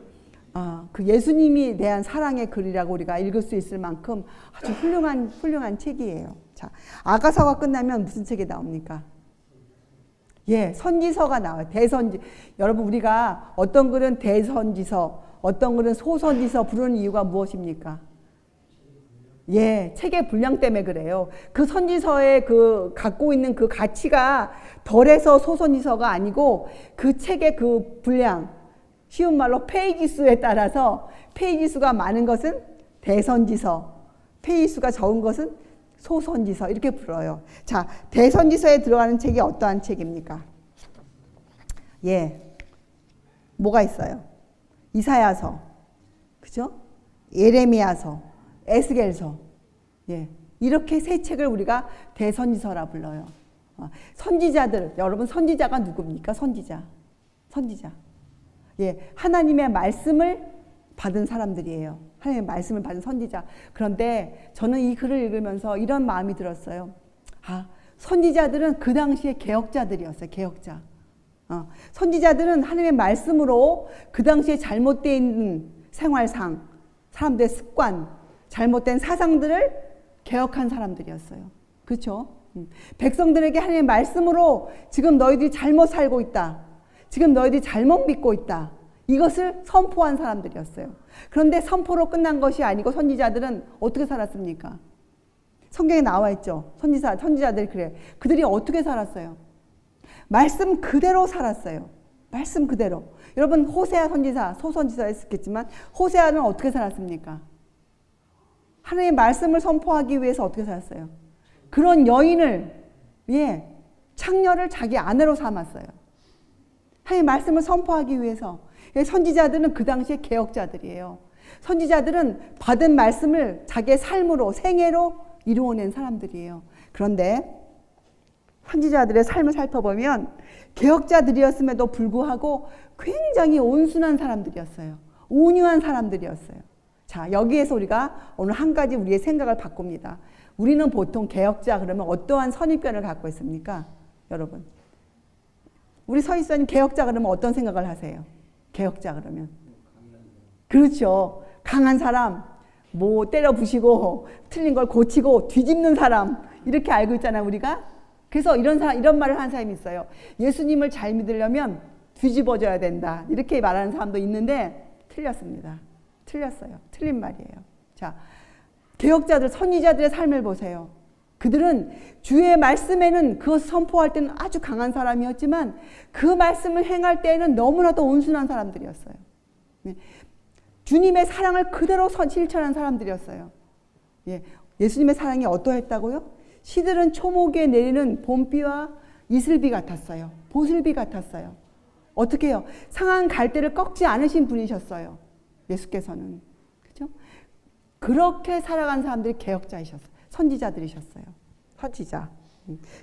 그 예수님이 대한 사랑의 글이라고 우리가 읽을 수 있을 만큼 아주 훌륭한 책이에요. 자, 아가서가 끝나면 무슨 책이 나옵니까? 예, 선지서가 나와요. 대선지. 여러분, 우리가 어떤 글은 대선지서, 어떤 글은 소선지서 부르는 이유가 무엇입니까? 예, 책의 분량 때문에 그래요. 그 선지서에 갖고 있는 그 가치가 덜해서 소선지서가 아니고 그 책의 그 분량, 쉬운 말로 페이지 수에 따라서 페이지 수가 많은 것은 대선지서, 페이지 수가 적은 것은 소선지서 이렇게 불러요. 자, 대선지서에 들어가는 책이 어떠한 책입니까? 예, 뭐가 있어요? 이사야서, 그죠? 예레미야서, 에스겔서, 예, 이렇게 세 책을 우리가 대선지서라 불러요. 선지자들, 여러분 선지자가 누굽니까? 선지자. 예, 하나님의 말씀을 받은 사람들이에요. 하나님의 말씀을 받은 선지자. 그런데 저는 이 글을 읽으면서 이런 마음이 들었어요. 선지자들은 그 당시에 개혁자들이었어요. 개혁자. 선지자들은 하나님의 말씀으로 그 당시에 잘못되어 있는 생활상, 사람들의 습관, 잘못된 사상들을 개혁한 사람들이었어요. 그렇죠? 백성들에게 하나님의 말씀으로 지금 너희들이 잘못 살고 있다. 지금 너희들이 잘못 믿고 있다. 이것을 선포한 사람들이었어요. 그런데 선포로 끝난 것이 아니고 선지자들은 어떻게 살았습니까? 성경에 나와 있죠. 선지자들이 그래. 그들이 어떻게 살았어요? 말씀 그대로 살았어요. 말씀 그대로. 여러분 호세아 선지자, 소선지자 했겠지만 호세아는 어떻게 살았습니까? 하나님의 말씀을 선포하기 위해서 어떻게 살았어요? 그런 여인을, 예, 창녀를 자기 아내로 삼았어요. 하나님의 말씀을 선포하기 위해서. 선지자들은 그 당시에 개혁자들이에요. 선지자들은 받은 말씀을 자기의 삶으로, 생애로 이루어낸 사람들이에요. 그런데 선지자들의 삶을 살펴보면 개혁자들이었음에도 불구하고 굉장히 온순한 사람들이었어요. 온유한 사람들이었어요. 자, 여기에서 우리가 오늘 한 가지 우리의 생각을 바꿉니다. 우리는 보통 개혁자 그러면 어떠한 선입견을 갖고 있습니까? 여러분, 우리 서희선님 개혁자 그러면 어떤 생각을 하세요? 개혁자 그러면 그렇죠. 강한 사람, 뭐 때려 부시고 틀린 걸 고치고 뒤집는 사람 이렇게 알고 있잖아요, 우리가. 그래서 이런 말을 하는 사람이 있어요. 예수님을 잘 믿으려면 뒤집어져야 된다. 이렇게 말하는 사람도 있는데 틀렸습니다. 틀렸어요. 틀린 말이에요. 자, 개혁자들, 선지자들의 삶을 보세요. 그들은 주의 말씀에는 그것을 선포할 때는 아주 강한 사람이었지만 그 말씀을 행할 때에는 너무나도 온순한 사람들이었어요. 주님의 사랑을 그대로 실천한 사람들이었어요. 예, 예수님의 사랑이 어떠했다고요? 시들은 초목에 내리는 봄비와 이슬비 같았어요. 보슬비 같았어요. 어떻게 해요? 상한 갈대를 꺾지 않으신 분이셨어요. 예수께서는. 그죠? 그렇게 살아간 사람들이 개혁자이셨어요. 선지자들이셨어요. 선지자.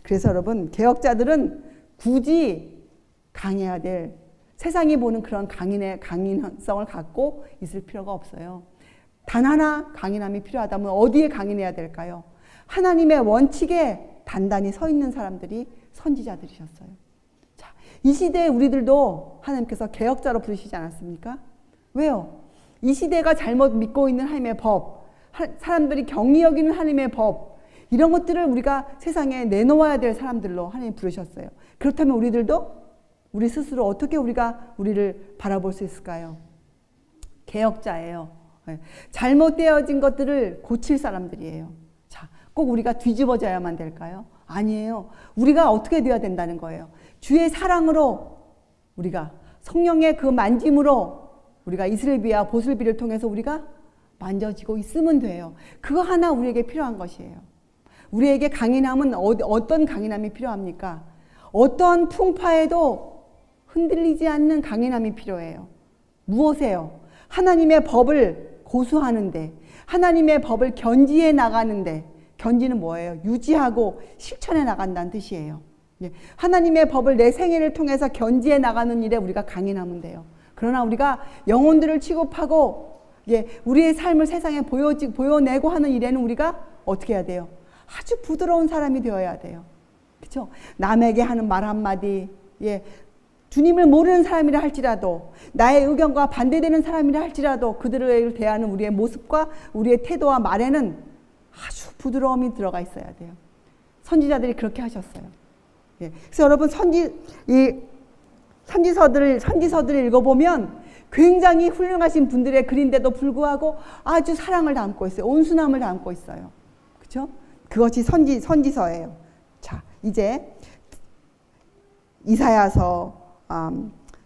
그래서 여러분, 개혁자들은 굳이 강해야 될, 세상이 보는 그런 강인성을 갖고 있을 필요가 없어요. 단 하나 강인함이 필요하다면 어디에 강인해야 될까요? 하나님의 원칙에 단단히 서 있는 사람들이 선지자들이셨어요. 자, 이 시대에 우리들도 하나님께서 개혁자로 부르시지 않았습니까? 왜요? 이 시대가 잘못 믿고 있는 하나님의 법, 사람들이 경히 여기는 하나님의 법, 이런 것들을 우리가 세상에 내놓아야 될 사람들로 하나님 부르셨어요. 그렇다면 우리들도 우리 스스로 어떻게 우리를 바라볼 수 있을까요? 개혁자예요. 잘못되어진 것들을 고칠 사람들이에요. 자, 꼭 우리가 뒤집어져야만 될까요? 아니에요. 우리가 어떻게 되어야 된다는 거예요? 주의 사랑으로, 우리가 성령의 그 만짐으로 우리가 이슬비와 보슬비를 통해서 우리가 만져지고 있으면 돼요. 그거 하나 우리에게 필요한 것이에요. 우리에게 강인함은 어떤 강인함이 필요합니까? 어떤 풍파에도 흔들리지 않는 강인함이 필요해요. 무엇이에요? 하나님의 법을 고수하는데, 하나님의 법을 견지해 나가는데, 견지는 뭐예요? 유지하고 실천해 나간다는 뜻이에요. 하나님의 법을 내 생애를 통해서 견지해 나가는 일에 우리가 강인하면 돼요. 그러나 우리가 영혼들을 취급하고 우리의 삶을 세상에 보여내고 하는 일에는 우리가 어떻게 해야 돼요? 아주 부드러운 사람이 되어야 돼요. 그렇죠? 남에게 하는 말 한마디, 주님을 모르는 사람이라 할지라도 나의 의견과 반대되는 사람이라 할지라도 그들을 대하는 우리의 모습과 우리의 태도와 말에는 아주 부드러움이 들어가 있어야 돼요. 선지자들이 그렇게 하셨어요. 예. 그래서 여러분 선지서들을 읽어보면 굉장히 훌륭하신 분들의 글인데도 불구하고 아주 사랑을 담고 있어요. 온순함을 담고 있어요. 그렇죠? 그것이 선지서예요. 자, 이제 이사야서,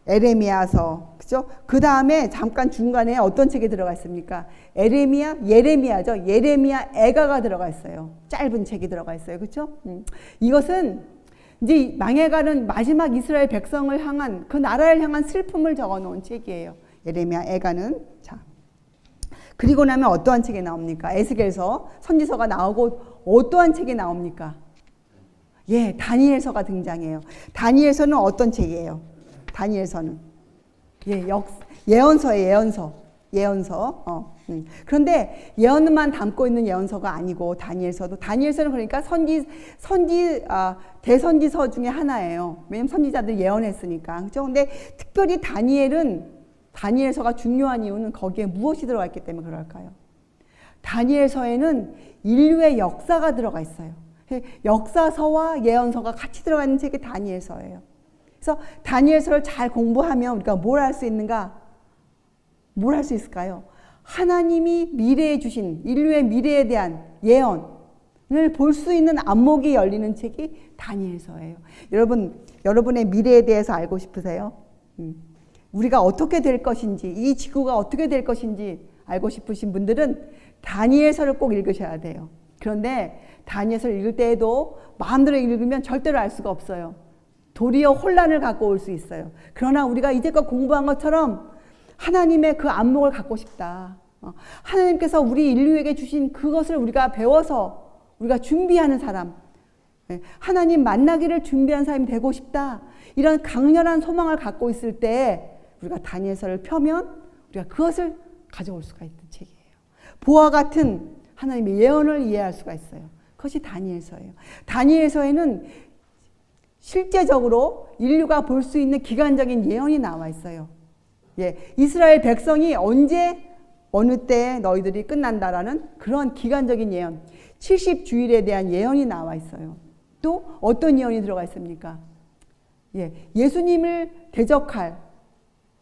에레미야서, 그죠? 그 다음에 잠깐 중간에 어떤 책이 들어가 있습니까? 예레미야죠. 예레미야 애가가 들어가 있어요. 짧은 책이 들어가 있어요. 그죠? 이것은 이제 망해가는 마지막 이스라엘 백성을 향한 그 나라를 향한 슬픔을 적어 놓은 책이에요. 예레미야 애가는. 자. 그리고 나면 어떠한 책이 나옵니까? 에스겔서, 선지서가 나오고 어떠한 책이 나옵니까? 예, 다니엘서가 등장해요. 다니엘서는 어떤 책이에요? 다니엘서는 예언서예요. 예언서. 그런데 예언만 담고 있는 예언서가 아니고 다니엘서는 그러니까 대선지서 중에 하나예요. 왜냐면 선지자들 예언했으니까. 그렇죠? 근데 특별히 다니엘서가 중요한 이유는 거기에 무엇이 들어가 있기 때문에 그럴까요? 다니엘서에는 인류의 역사가 들어가 있어요. 역사서와 예언서가 같이 들어가 있는 책이 다니엘서예요. 그래서 다니엘서를 잘 공부하면 우리가 뭘 할 수 있는가? 뭘 할 수 있을까요? 하나님이 미래에 주신 인류의 미래에 대한 예언을 볼 수 있는 안목이 열리는 책이 다니엘서예요. 여러분의 미래에 대해서 알고 싶으세요? 우리가 어떻게 될 것인지, 이 지구가 어떻게 될 것인지 알고 싶으신 분들은 다니엘서를 꼭 읽으셔야 돼요. 그런데 다니엘서를 읽을 때에도 마음대로 읽으면 절대로 알 수가 없어요. 도리어 혼란을 갖고 올 수 있어요. 그러나 우리가 이제껏 공부한 것처럼 하나님의 그 안목을 갖고 싶다. 하나님께서 우리 인류에게 주신 그것을 우리가 배워서 우리가 준비하는 사람, 하나님 만나기를 준비한 사람이 되고 싶다. 이런 강렬한 소망을 갖고 있을 때 우리가 다니엘서를 펴면 우리가 그것을 가져올 수가 있는 책이에요. 보와 같은 하나님의 예언을 이해할 수가 있어요. 그것이 다니엘서예요. 다니엘서에는 실제적으로 인류가 볼 수 있는 기간적인 예언이 나와 있어요. 예, 이스라엘 백성이 언제 어느 때에 너희들이 끝난다라는 그런 기간적인 예언, 70주일에 대한 예언이 나와 있어요. 또 어떤 예언이 들어가 있습니까? 예, 예수님을 대적할,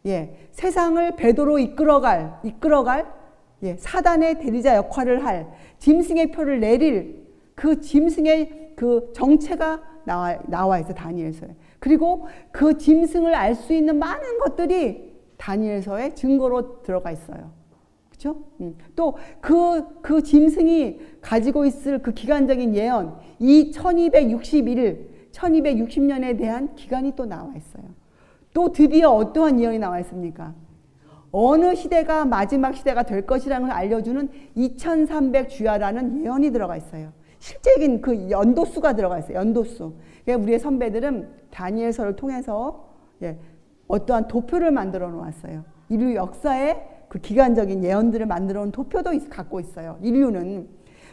예, 세상을 배도로 이끌어갈 사단의 대리자 역할을 할 짐승의 표를 내릴 그 짐승의 그 정체가 나와 있어 다니엘서에. 그리고 그 짐승을 알 수 있는 많은 것들이 다니엘서의 증거로 들어가 있어요. 그렇죠? 또 그 짐승이 가지고 있을 그 기간적인 예언, 이 1260년에 대한 기간이 또 나와 있어요. 또 드디어 어떠한 예언이 나와 있습니까? 어느 시대가 마지막 시대가 될 것이라는 걸 알려주는 2300주야라는 예언이 들어가 있어요. 실제적인 그 연도수가 들어가 있어요. 연도수. 그러니까 우리의 선배들은 다니엘서를 통해서 어떠한 도표를 만들어 놓았어요. 인류 역사에 그 기간적인 예언들을 만들어 놓은 도표도 갖고 있어요. 인류는.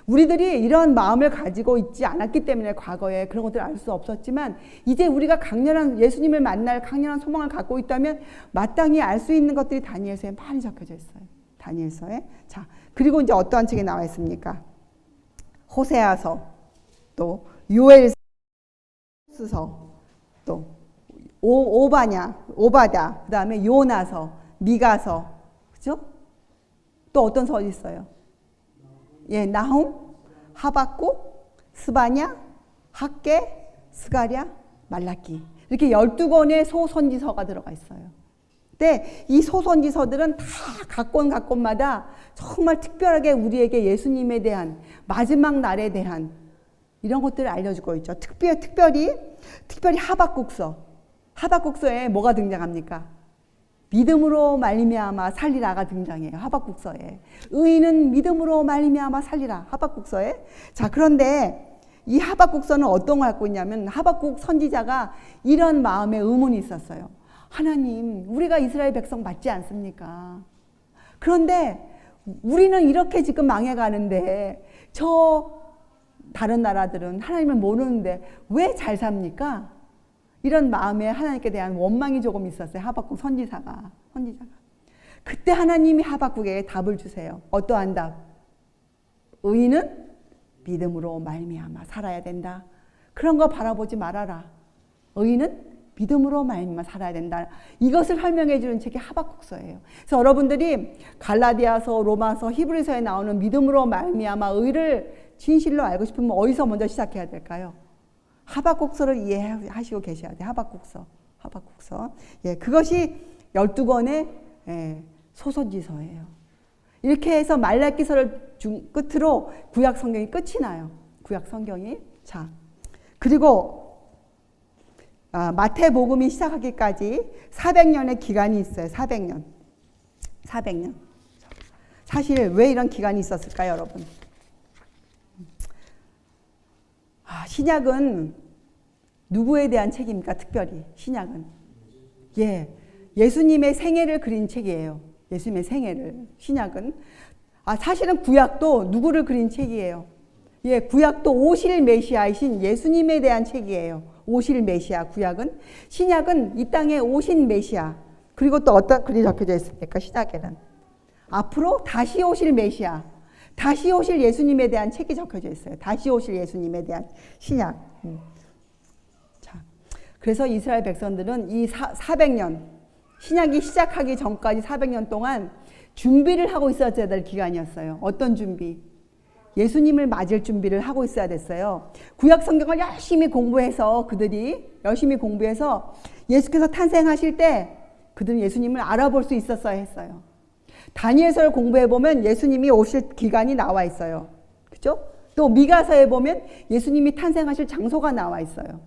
우리들이 이런 마음을 가지고 있지 않았기 때문에 과거에 그런 것들을 알 수 없었지만 이제 우리가 강렬한 예수님을 만날 강렬한 소망을 갖고 있다면 마땅히 알 수 있는 것들이 다니엘서에 많이 적혀져 있어요. 다니엘서에. 자, 그리고 이제 어떠한 책이 나와 있습니까? 호세아서, 또 요엘서, 또 오바냐, 그 다음에 요나서, 미가서, 그죠? 또 어떤 서가 있어요? 예, 나훔, 하박국, 스바냐, 학개, 스가랴, 말라기. 이렇게 12권의 소선지서가 들어가 있어요. 근데 이 소선지서들은 다 각권마다 정말 특별하게 우리에게 예수님에 대한 마지막 날에 대한 이런 것들을 알려주고 있죠. 특별히 하박국서에 뭐가 등장합니까? 믿음으로 말미암아 살리라가 등장해요. 하박국서에. 의인은 믿음으로 말미암아 살리라. 하박국서에. 자, 그런데 이 하박국서는 어떤 걸 갖고 있냐면 하박국 선지자가 이런 마음의 의문이 있었어요. 하나님, 우리가 이스라엘 백성 맞지 않습니까? 그런데 우리는 이렇게 지금 망해가는데 저 다른 나라들은 하나님을 모르는데 왜 잘 삽니까? 이런 마음에 하나님께 대한 원망이 조금 있었어요. 하박국 선지자가. 그때 하나님이 하박국에게 답을 주세요. 어떠한 답? 의인은 믿음으로 말미암아 살아야 된다. 그런 거 바라보지 말아라. 의인은 믿음으로 말미암아 살아야 된다. 이것을 설명해 주는 책이 하박국서예요. 그래서 여러분들이 갈라디아서, 로마서, 히브리서에 나오는 믿음으로 말미암아 의를 진실로 알고 싶으면 어디서 먼저 시작해야 될까요? 하박국서를 이해하시고 계셔야 돼요. 하박국서. 예, 그것이 12권의 소선지서예요. 이렇게 해서 말라기서를 끝으로 구약 성경이 끝이 나요. 구약 성경이. 자, 그리고 마태복음이 시작하기까지 400년의 기간이 있어요. 400년. 사실 왜 이런 기간이 있었을까요, 여러분? 신약은 누구에 대한 책입니까? 특별히 신약은 예수님의 생애를 그린 책이에요. 예수님의 생애를. 신약은 사실은 구약도 누구를 그린 책이에요. 구약도 오실 메시아이신 예수님에 대한 책이에요. 오실 메시아. 구약은. 신약은 이 땅에 오신 메시아. 그리고 또 어떤 글이 적혀져 있습니까? 신약에는 앞으로 다시 오실 메시아, 다시 오실 예수님에 대한 책이 적혀져 있어요. 다시 오실 예수님에 대한 신약. 자, 그래서 이스라엘 백성들은 이 400년, 신약이 시작하기 전까지 400년 동안 준비를 하고 있어야 될 기간이었어요. 어떤 준비? 예수님을 맞을 준비를 하고 있어야 됐어요. 구약 성경을 열심히 공부해서 예수께서 탄생하실 때 그들은 예수님을 알아볼 수 있었어야 했어요. 다니엘서를 공부해 보면 예수님이 오실 기간이 나와 있어요. 그렇죠? 또 미가서에 보면 예수님이 탄생하실 장소가 나와 있어요.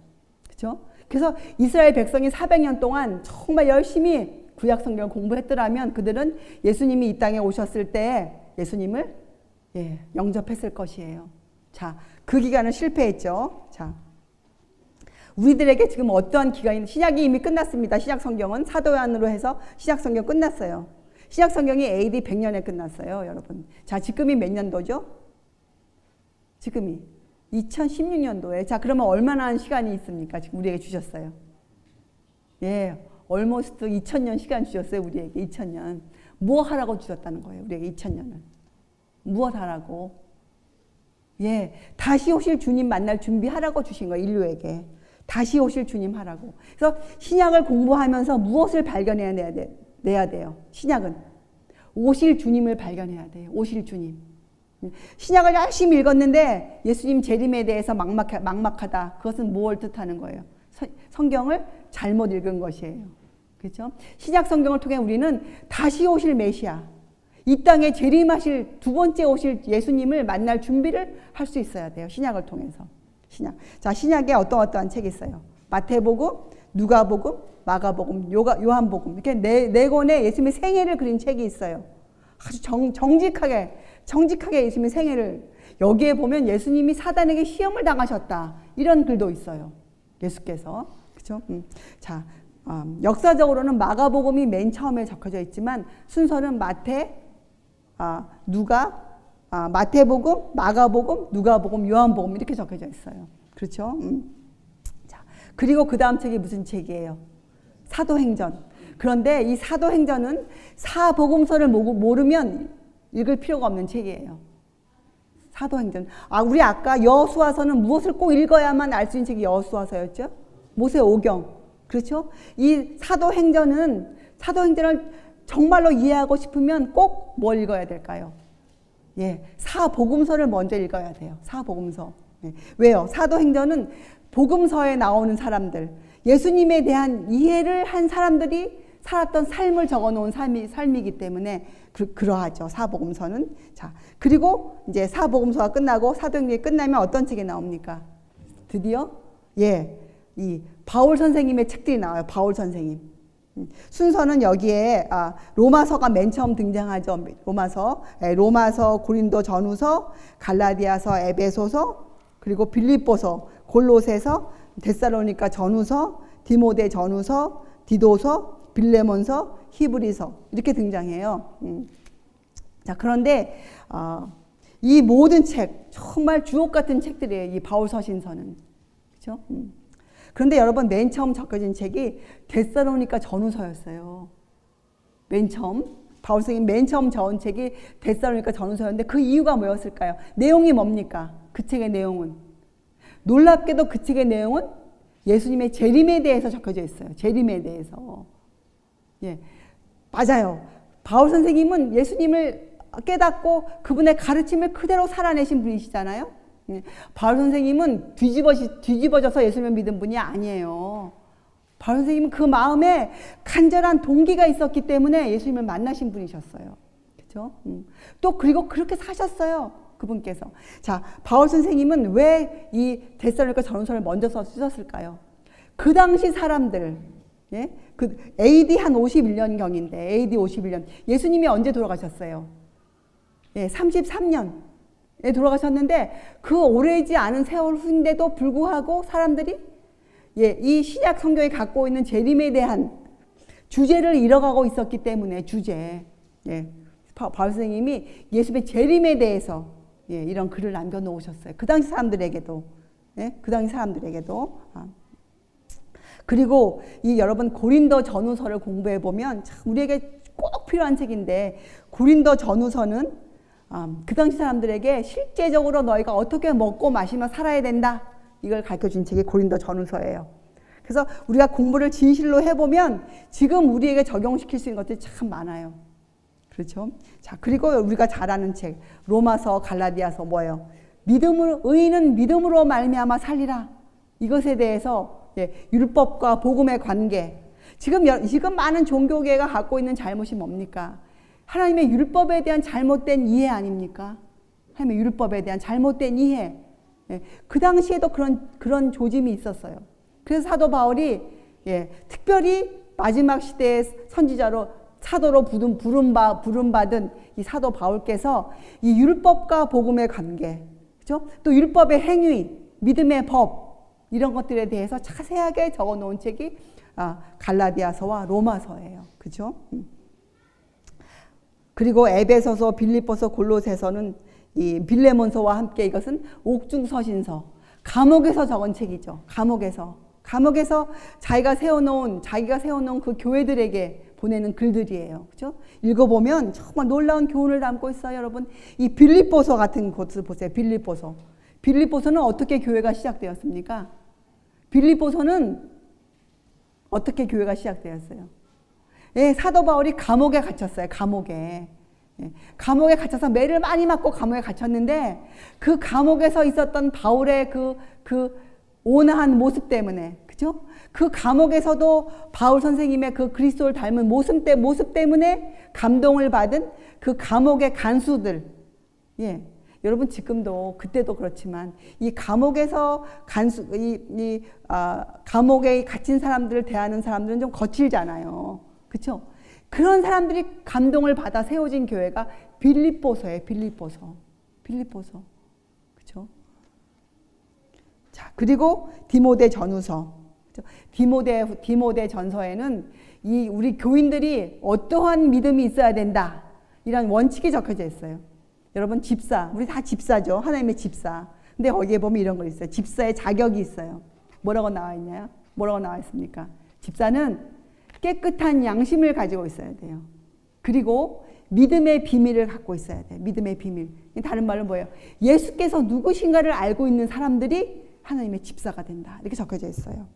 그렇죠? 그래서 이스라엘 백성이 400년 동안 정말 열심히 구약 성경을 공부했더라면 그들은 예수님이 이 땅에 오셨을 때 예수님을 영접했을 것이에요. 자, 그 기간은 실패했죠. 자, 우리들에게 지금 어떠한 기간이, 신약이 이미 끝났습니다. 신약 성경은 사도 요한으로 해서 신약 성경 끝났어요. 신약 성경이 AD 100년에 끝났어요, 여러분. 자, 지금이 몇 년도죠? 지금이 2016년도에. 자, 그러면 얼마나 시간이 있습니까? 지금 우리에게 주셨어요. almost 2000년 시간 주셨어요, 우리에게. 2000년. 뭐 하라고 주셨다는 거예요, 우리에게 2000년을. 무엇 하라고? 다시 오실 주님 만날 준비하라고 주신 거예요, 인류에게. 다시 오실 주님 하라고. 그래서 신약을 공부하면서 무엇을 발견해야 돼요? 신약은 오실 주님을 발견해야 돼요. 오실 주님. 신약을 열심히 읽었는데 예수님 재림에 대해서 막막하다. 그것은 무엇을 뜻하는 거예요? 성경을 잘못 읽은 것이에요. 그렇죠? 신약 성경을 통해 우리는 다시 오실 메시아, 이 땅에 재림하실 두 번째 오실 예수님을 만날 준비를 할 수 있어야 돼요. 신약을 통해서. 신약. 자, 신약에 어떠한 책이 있어요? 마태복음, 누가복음, 마가복음, 요한복음. 이렇게 네 권의 예수님의 생애를 그린 책이 있어요. 아주 정직하게 예수님의 생애를. 여기에 보면 예수님이 사단에게 시험을 당하셨다. 이런 글도 있어요. 예수께서. 그렇죠? 자, 역사적으로는 마가복음이 맨 처음에 적혀져 있지만 순서는 마태복음, 마가복음, 누가복음, 요한복음 이렇게 적혀져 있어요. 그렇죠? 자, 그리고 그 다음 책이 무슨 책이에요? 사도행전. 그런데 이 사도행전은 사복음서를 모르면 읽을 필요가 없는 책이에요. 사도행전. 우리 아까 여호수아서는 무엇을 꼭 읽어야만 알 수 있는 책이 여호수아서였죠? 모세오경. 그렇죠? 이 사도행전을 정말로 이해하고 싶으면 꼭 뭘 읽어야 될까요? 사복음서를 먼저 읽어야 돼요. 사복음서. 왜요? 사도행전은 복음서에 나오는 사람들, 예수님에 대한 이해를 한 사람들이 살았던 삶을 적어놓은 삶이기 때문에 그러하죠. 사복음서는. 자, 그리고 이제 사복음서가 끝나고 사도행전이 끝나면 어떤 책이 나옵니까? 드디어 이 바울 선생님의 책들이 나와요. 바울 선생님. 순서는 여기에 로마서가 맨 처음 등장하죠. 로마서, 고린도 전후서, 갈라디아서, 에베소서, 그리고 빌립보서, 골로새서, 데살로니가 전후서, 디모데 전후서, 디도서, 빌레몬서, 히브리서 이렇게 등장해요. 자, 그런데 이 모든 책 정말 주옥 같은 책들이에요. 이 바울 서신서는. 그렇죠? 그런데 여러분 맨 처음 적혀진 책이 데살로니가 전후서였어요. 맨 처음 바울 선생님 맨 처음 적은 책이 데살로니가 전후서였는데 그 이유가 뭐였을까요? 내용이 뭡니까? 그 책의 내용은 놀랍게도 그 책의 내용은 예수님의 재림에 대해서 적혀져 있어요. 재림에 대해서. 예, 맞아요. 바울 선생님은 예수님을 깨닫고 그분의 가르침을 그대로 살아내신 분이시잖아요. 예, 바울 선생님은 뒤집어져서 예수님을 믿은 분이 아니에요. 바울 선생님은 그 마음에 간절한 동기가 있었기 때문에 예수님을 만나신 분이셨어요. 그렇죠? 또 그리고 그렇게 사셨어요. 그분께서. 자, 바울 선생님은 왜 이 데살로니가 전후서를 먼저 쓰셨을까요? 그 당시 사람들, 예? 그 AD 한 51년경인데, AD 51년. 예수님이 언제 돌아가셨어요? 예, 33년에 돌아가셨는데, 그 오래지 않은 세월 후인데도 불구하고 사람들이 예, 이 신약 성경이 갖고 있는 재림에 대한 주제를 잃어가고 있었기 때문에 예, 바울 선생님이 예수님의 재림에 대해서 예, 이런 글을 남겨놓으셨어요. 그 당시 사람들에게도. 예? 그 당시 사람들에게도. 그리고 이 여러분 고린도 전후서를 공부해 보면 참 우리에게 꼭 필요한 책인데 고린도 전후서는 그 당시 사람들에게 실제적으로 너희가 어떻게 먹고 마시며 살아야 된다. 이걸 가르쳐준 책이 고린도 전후서예요. 그래서 우리가 공부를 진실로 해보면 지금 우리에게 적용시킬 수 있는 것들이 참 많아요. 그렇죠? 자, 그리고 우리가 잘 아는 책 로마서, 갈라디아서 뭐예요? 의인은 믿음으로 말미암아 살리라. 이것에 대해서 예, 율법과 복음의 관계. 지금 많은 종교계가 갖고 있는 잘못이 뭡니까? 하나님의 율법에 대한 잘못된 이해 아닙니까? 하나님의 율법에 대한 잘못된 이해. 예, 그 당시에도 그런 조짐이 있었어요. 그래서 사도 바울이 예, 특별히 마지막 시대의 선지자로 사도로 부름받은 이 사도 바울께서 이 율법과 복음의 관계, 그렇죠? 또 율법의 행위, 믿음의 법 이런 것들에 대해서 자세하게 적어놓은 책이 갈라디아서와 로마서예요, 그렇죠? 그리고 에베소서, 빌립보서, 골로새서는 이 빌레몬서와 함께 이것은 옥중서신서, 감옥에서 적은 책이죠. 감옥에서 자기가 세워놓은 그 교회들에게 보내는 글들이에요. 그렇죠? 읽어보면 정말 놀라운 교훈을 담고 있어요, 여러분. 이 빌립보서 같은 곳을 보세요. 빌립보서는 어떻게 교회가 시작되었습니까? 빌립보서는 어떻게 교회가 시작되었어요? 예, 사도 바울이 감옥에 갇혔어요. 감옥에 갇혀서 매를 많이 맞고 감옥에 갇혔는데 그 감옥에서 있었던 바울의 그 온화한 모습 때문에, 그죠? 그 감옥에서도 바울 선생님의 그 그리스도를 닮은 모습 때문에 감동을 받은 그 감옥의 간수들. 예. 여러분 지금도 그때도 그렇지만 이 감옥에서 감옥에 갇힌 사람들을 대하는 사람들은 좀 거칠잖아요. 그렇죠? 그런 사람들이 감동을 받아 세워진 교회가 빌립보서예요. 빌립보서. 그렇죠? 자, 그리고 디모데 전후서. 디모데 전서에는 이 우리 교인들이 어떠한 믿음이 있어야 된다. 이런 원칙이 적혀져 있어요. 여러분 집사, 우리 다 집사죠. 하나님의 집사. 근데 거기에 보면 이런 거 있어요. 집사의 자격이 있어요. 뭐라고 나와 있나요? 뭐라고 나와 있습니까? 집사는 깨끗한 양심을 가지고 있어야 돼요. 그리고 믿음의 비밀을 갖고 있어야 돼요. 믿음의 비밀. 다른 말로 뭐예요? 예수께서 누구신가를 알고 있는 사람들이 하나님의 집사가 된다. 이렇게 적혀져 있어요.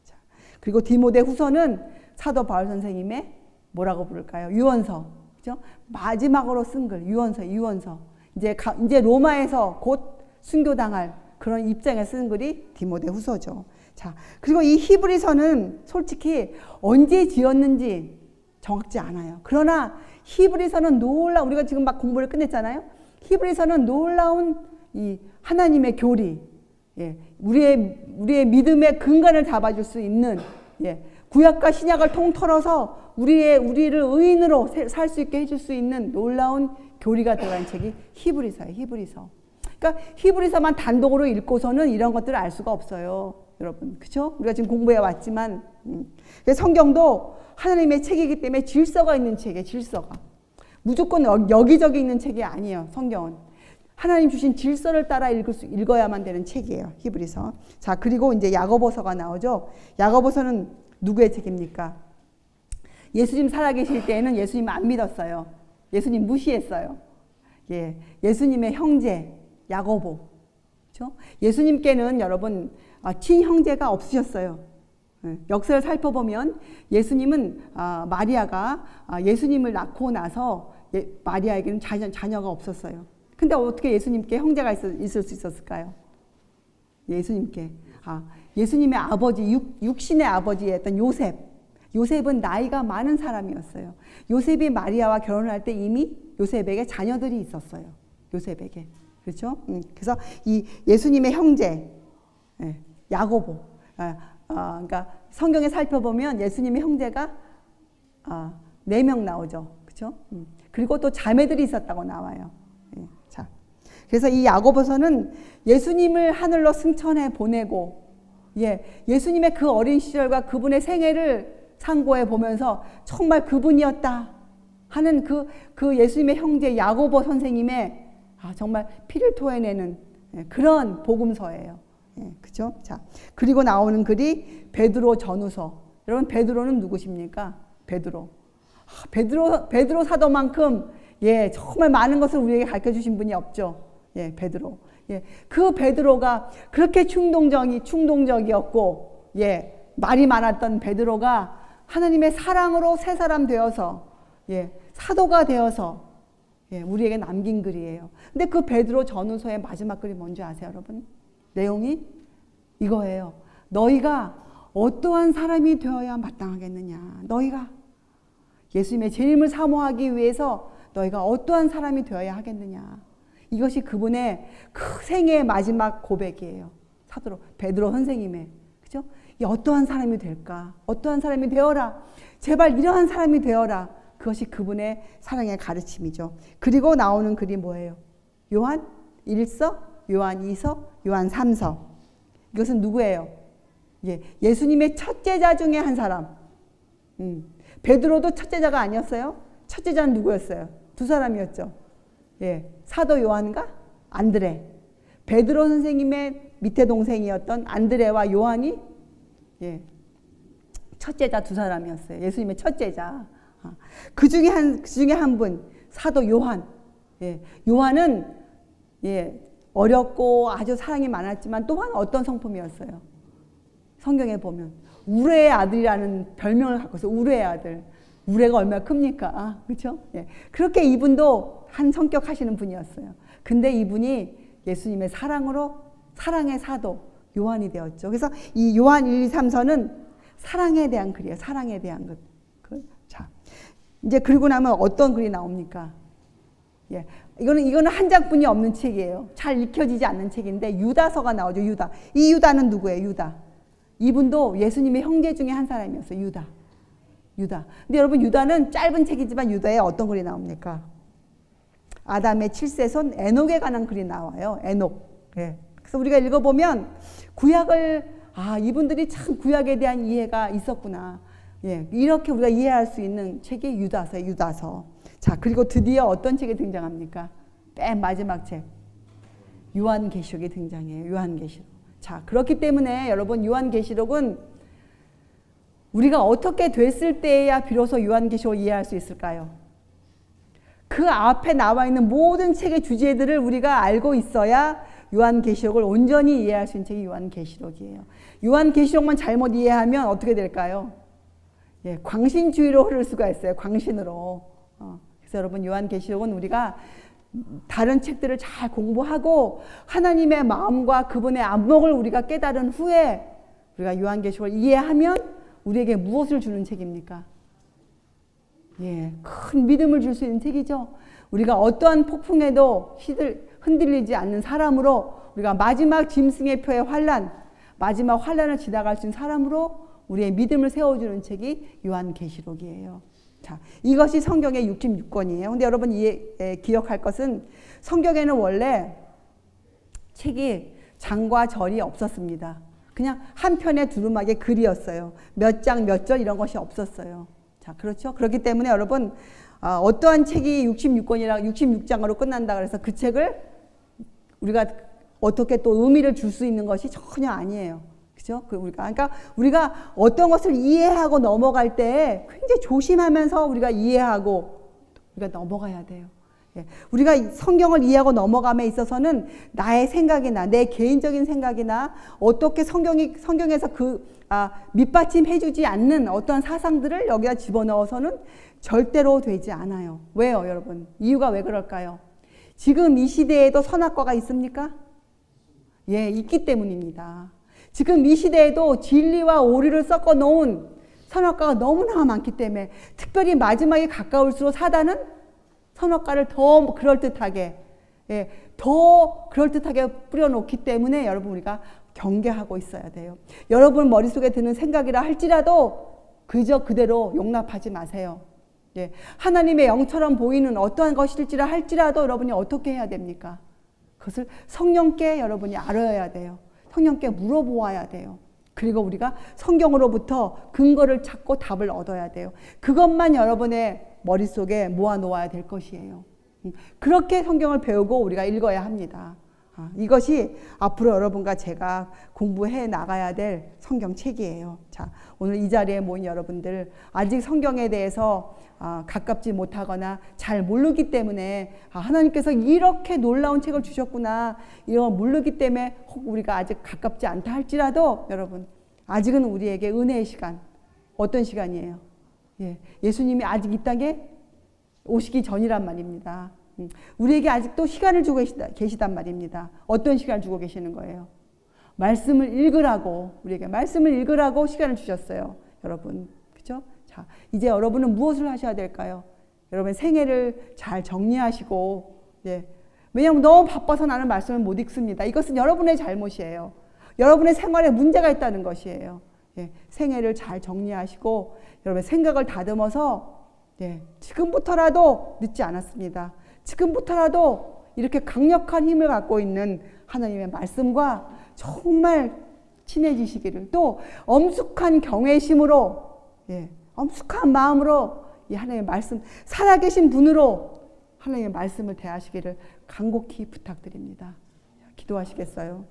자, 그리고 디모데 후서는 사도 바울 선생님의 뭐라고 부를까요? 유언서. 그죠? 마지막으로 쓴 글, 유언서. 이제 로마에서 곧 순교당할 그런 입장에 쓴 글이 디모데 후서죠. 자, 그리고 이 히브리서는 솔직히 언제 지었는지 정확지 않아요. 그러나 히브리서는 우리가 지금 막 공부를 끝냈잖아요. 히브리서는 놀라운 이 하나님의 교리, 예, 우리의 믿음의 근간을 잡아줄 수 있는, 예, 구약과 신약을 통틀어서 우리를 의인으로 살 수 있게 해줄 수 있는 놀라운 교리가 들어간 책이 히브리서예요. 히브리서. 그러니까 히브리서만 단독으로 읽고서는 이런 것들을 알 수가 없어요, 여러분. 그렇죠? 우리가 지금 공부해 왔지만 성경도 하나님의 책이기 때문에 질서가 있는 책이에요. 질서가. 무조건 여기저기 있는 책이 아니에요. 성경은. 하나님 주신 질서를 따라 읽어야만 되는 책이에요. 히브리서. 자, 그리고 이제 야고보서가 나오죠. 야고보서는 누구의 책입니까? 예수님 살아계실 때에는 예수님 안 믿었어요. 예수님 무시했어요. 예, 예수님의 형제 야고보. 그렇죠? 예수님께는 여러분 친형제가 없으셨어요. 역사를 살펴보면 예수님은 마리아가 예수님을 낳고 나서 마리아에게는 자녀가 없었어요. 근데 어떻게 예수님께 형제가 있을 수 있었을까요? 예수님께 예수님의 아버지 육신의 아버지였던 요셉은 나이가 많은 사람이었어요. 요셉이 마리아와 결혼을 할 때 이미 요셉에게 자녀들이 있었어요. 요셉에게. 그렇죠? 그래서 이 예수님의 형제 야고보. 그러니까 성경에 살펴보면 예수님의 형제가 4명 나오죠. 그렇죠? 그리고 또 자매들이 있었다고 나와요. 자, 그래서 이 야고보서는 예수님을 하늘로 승천해 보내고, 예수님의 그 어린 시절과 그분의 생애를 상고해 보면서 정말 그분이었다 하는 그 예수님의 형제 야고보 선생님의 정말 피를 토해내는 그런 복음서예요. 그죠? 자, 그리고 나오는 글이 베드로 전후서. 여러분, 베드로는 누구십니까? 베드로 사도만큼 정말 많은 것을 우리에게 가르쳐 주신 분이 없죠. 베드로. 그 베드로가 그렇게 충동적이었고, 말이 많았던 베드로가 하나님의 사랑으로 새 사람 되어서, 사도가 되어서, 우리에게 남긴 글이에요. 근데 그 베드로 전후서의 마지막 글이 뭔지 아세요, 여러분? 내용이 이거예요. 너희가 어떠한 사람이 되어야 마땅하겠느냐. 너희가 예수님의 재림을 사모하기 위해서 너희가 어떠한 사람이 되어야 하겠느냐. 이것이 그분의 그 생애의 마지막 고백이에요. 사도로 베드로 선생님의. 그죠? 어떠한 사람이 될까? 어떠한 사람이 되어라. 제발 이러한 사람이 되어라. 그것이 그분의 사랑의 가르침이죠. 그리고 나오는 글이 뭐예요? 요한 1서, 요한 2서, 요한 3서. 이것은 누구예요? 예수님의 첫 제자 중에 한 사람. 베드로도 첫 제자가 아니었어요? 첫 제자는 누구였어요? 2사람이었죠. 사도 요한과 안드레. 베드로 선생님의 밑에 동생이었던 안드레와 요한이 첫 제자 2사람이었어요. 예수님의 첫 제자. 그 중에 한 분, 사도 요한. 요한은 어렸고 아주 사랑이 많았지만 또한 어떤 성품이었어요? 성경에 보면 우레의 아들이라는 별명을 갖고 있어요. 우레의 아들. 우레가 얼마나 큽니까? 그렇죠? 그렇게 이분도 한 성격 하시는 분이었어요. 근데 이분이 예수님의 사랑의 사도 요한이 되었죠. 그래서 이 요한 1, 2, 3서는 사랑에 대한 글이에요. 사랑에 대한 것. 자, 이제 그리고 나면 어떤 글이 나옵니까? 이거는 한 장뿐이 없는 책이에요. 잘 읽혀지지 않는 책인데 유다서가 나오죠. 유다. 이 유다는 누구예요? 유다. 이분도 예수님의 형제 중에 한 사람이었어요. 유다. 근데 여러분, 유다는 짧은 책이지만 유다에 어떤 글이 나옵니까? 아담의 7세손 에녹에 관한 글이 나와요. 에녹. 그래서 우리가 읽어보면 구약을 이분들이 참 구약에 대한 이해가 있었구나. 이렇게 우리가 이해할 수 있는 책이 유다서. 자, 그리고 드디어 어떤 책이 등장합니까? 맨 마지막 책. 요한계시록이 등장해요. 요한계시록. 자, 그렇기 때문에 여러분, 요한계시록은 우리가 어떻게 됐을 때야 비로소 요한계시록을 이해할 수 있을까요? 그 앞에 나와 있는 모든 책의 주제들을 우리가 알고 있어야 요한계시록을 온전히 이해할 수 있는 책이 요한계시록이에요. 요한계시록만 잘못 이해하면 어떻게 될까요? 광신주의로 흐를 수가 있어요. 광신으로. 그래서 여러분, 요한계시록은 우리가 다른 책들을 잘 공부하고 하나님의 마음과 그분의 안목을 우리가 깨달은 후에 우리가 요한계시록을 이해하면 우리에게 무엇을 주는 책입니까? 큰 믿음을 줄 수 있는 책이죠. 우리가 어떠한 폭풍에도 흔들리지 않는 사람으로, 우리가 마지막 짐승의 표의 마지막 환란을 지나갈 수 있는 사람으로 우리의 믿음을 세워주는 책이 요한계시록이에요. 자, 이것이 성경의 66권이에요. 근데 여러분 기억할 것은 성경에는 원래 책이 장과 절이 없었습니다. 그냥 한 편의 두루마기 글이었어요. 몇 장, 몇 절 이런 것이 없었어요. 자, 그렇죠? 그렇기 때문에 여러분, 어떠한 책이 66권이라 66장으로 끝난다 그래서 그 책을 우리가 어떻게 또 의미를 줄 수 있는 것이 전혀 아니에요. 그죠? 그러니까 우리가 어떤 것을 이해하고 넘어갈 때 굉장히 조심하면서 우리가 이해하고 우리가 넘어가야 돼요. 예. 우리가 성경을 이해하고 넘어감에 있어서는 나의 생각이나 내 개인적인 생각이나 어떻게 성경에서 밑받침해주지 않는 어떤 사상들을 여기다 집어넣어서는 절대로 되지 않아요. 왜요, 여러분? 이유가 왜 그럴까요? 지금 이 시대에도 선악과가 있습니까? 예, 있기 때문입니다. 지금 이 시대에도 진리와 오리를 섞어 놓은 선악과가 너무나 많기 때문에 특별히 마지막에 가까울수록 사단은 선악과를 더 그럴듯하게 뿌려놓기 때문에 여러분 우리가 경계하고 있어야 돼요. 여러분 머릿속에 드는 생각이라 할지라도 그저 그대로 용납하지 마세요. 예, 하나님의 영처럼 보이는 어떠한 것일지라 할지라도 여러분이 어떻게 해야 됩니까? 그것을 성령께 여러분이 알아야 돼요. 성령께 물어보아야 돼요. 그리고 우리가 성경으로부터 근거를 찾고 답을 얻어야 돼요. 그것만 여러분의 머릿속에 모아놓아야 될 것이에요. 그렇게 성경을 배우고 우리가 읽어야 합니다. 이것이 앞으로 여러분과 제가 공부해 나가야 될 성경책이에요. 자, 오늘 이 자리에 모인 여러분들 아직 성경에 대해서 가깝지 못하거나 잘 모르기 때문에 하나님께서 이렇게 놀라운 책을 주셨구나 이런 걸 모르기 때문에 혹 우리가 아직 가깝지 않다 할지라도 여러분 아직은 우리에게 은혜의 시간 어떤 시간이에요? 예수님이 아직 이 땅에 오시기 전이란 말입니다. 우리에게 아직도 시간을 주고 계시단 말입니다. 어떤 시간을 주고 계시는 거예요? 말씀을 읽으라고 우리에게 말씀을 읽으라고 시간을 주셨어요. 여러분 그렇죠? 자, 이제 여러분은 무엇을 하셔야 될까요? 여러분 생애를 잘 정리하시고 왜냐하면 너무 바빠서 나는 말씀을 못 읽습니다. 이것은 여러분의 잘못이에요. 여러분의 생활에 문제가 있다는 것이에요. 생애를 잘 정리하시고 여러분의 생각을 다듬어서 지금부터라도 늦지 않았습니다. 지금부터라도 이렇게 강력한 힘을 갖고 있는 하나님의 말씀과 정말 친해지시기를 또 엄숙한 경외심으로 엄숙한 마음으로 이 하나님의 말씀 살아계신 분으로 하나님의 말씀을 대하시기를 간곡히 부탁드립니다. 기도하시겠어요?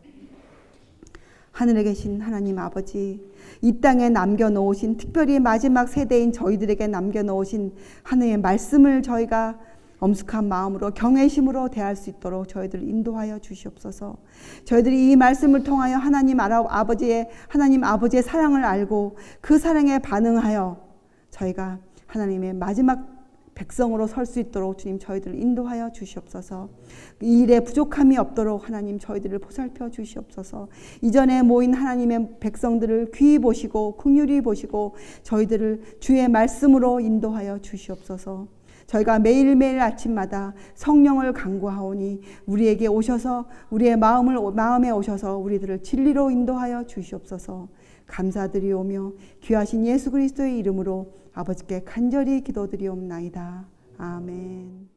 하늘에 계신 하나님 아버지, 이 땅에 남겨놓으신 특별히 마지막 세대인 저희들에게 남겨놓으신 하나님의 말씀을 저희가 엄숙한 마음으로 경외심으로 대할 수 있도록 저희들을 인도하여 주시옵소서. 저희들이 이 말씀을 통하여 하나님 아버지의 사랑을 알고 그 사랑에 반응하여 저희가 하나님의 마지막 백성으로 설 수 있도록 주님 저희들을 인도하여 주시옵소서. 이 일에 부족함이 없도록 하나님 저희들을 보살펴 주시옵소서. 이전에 모인 하나님의 백성들을 귀히 보시고 긍휼히 보시고 저희들을 주의 말씀으로 인도하여 주시옵소서. 저희가 매일매일 아침마다 성령을 간구하오니 우리에게 오셔서 우리의 마음에 오셔서 우리들을 진리로 인도하여 주시옵소서. 감사드리오며 귀하신 예수 그리스도의 이름으로 아버지께 간절히 기도드리옵나이다. 아멘.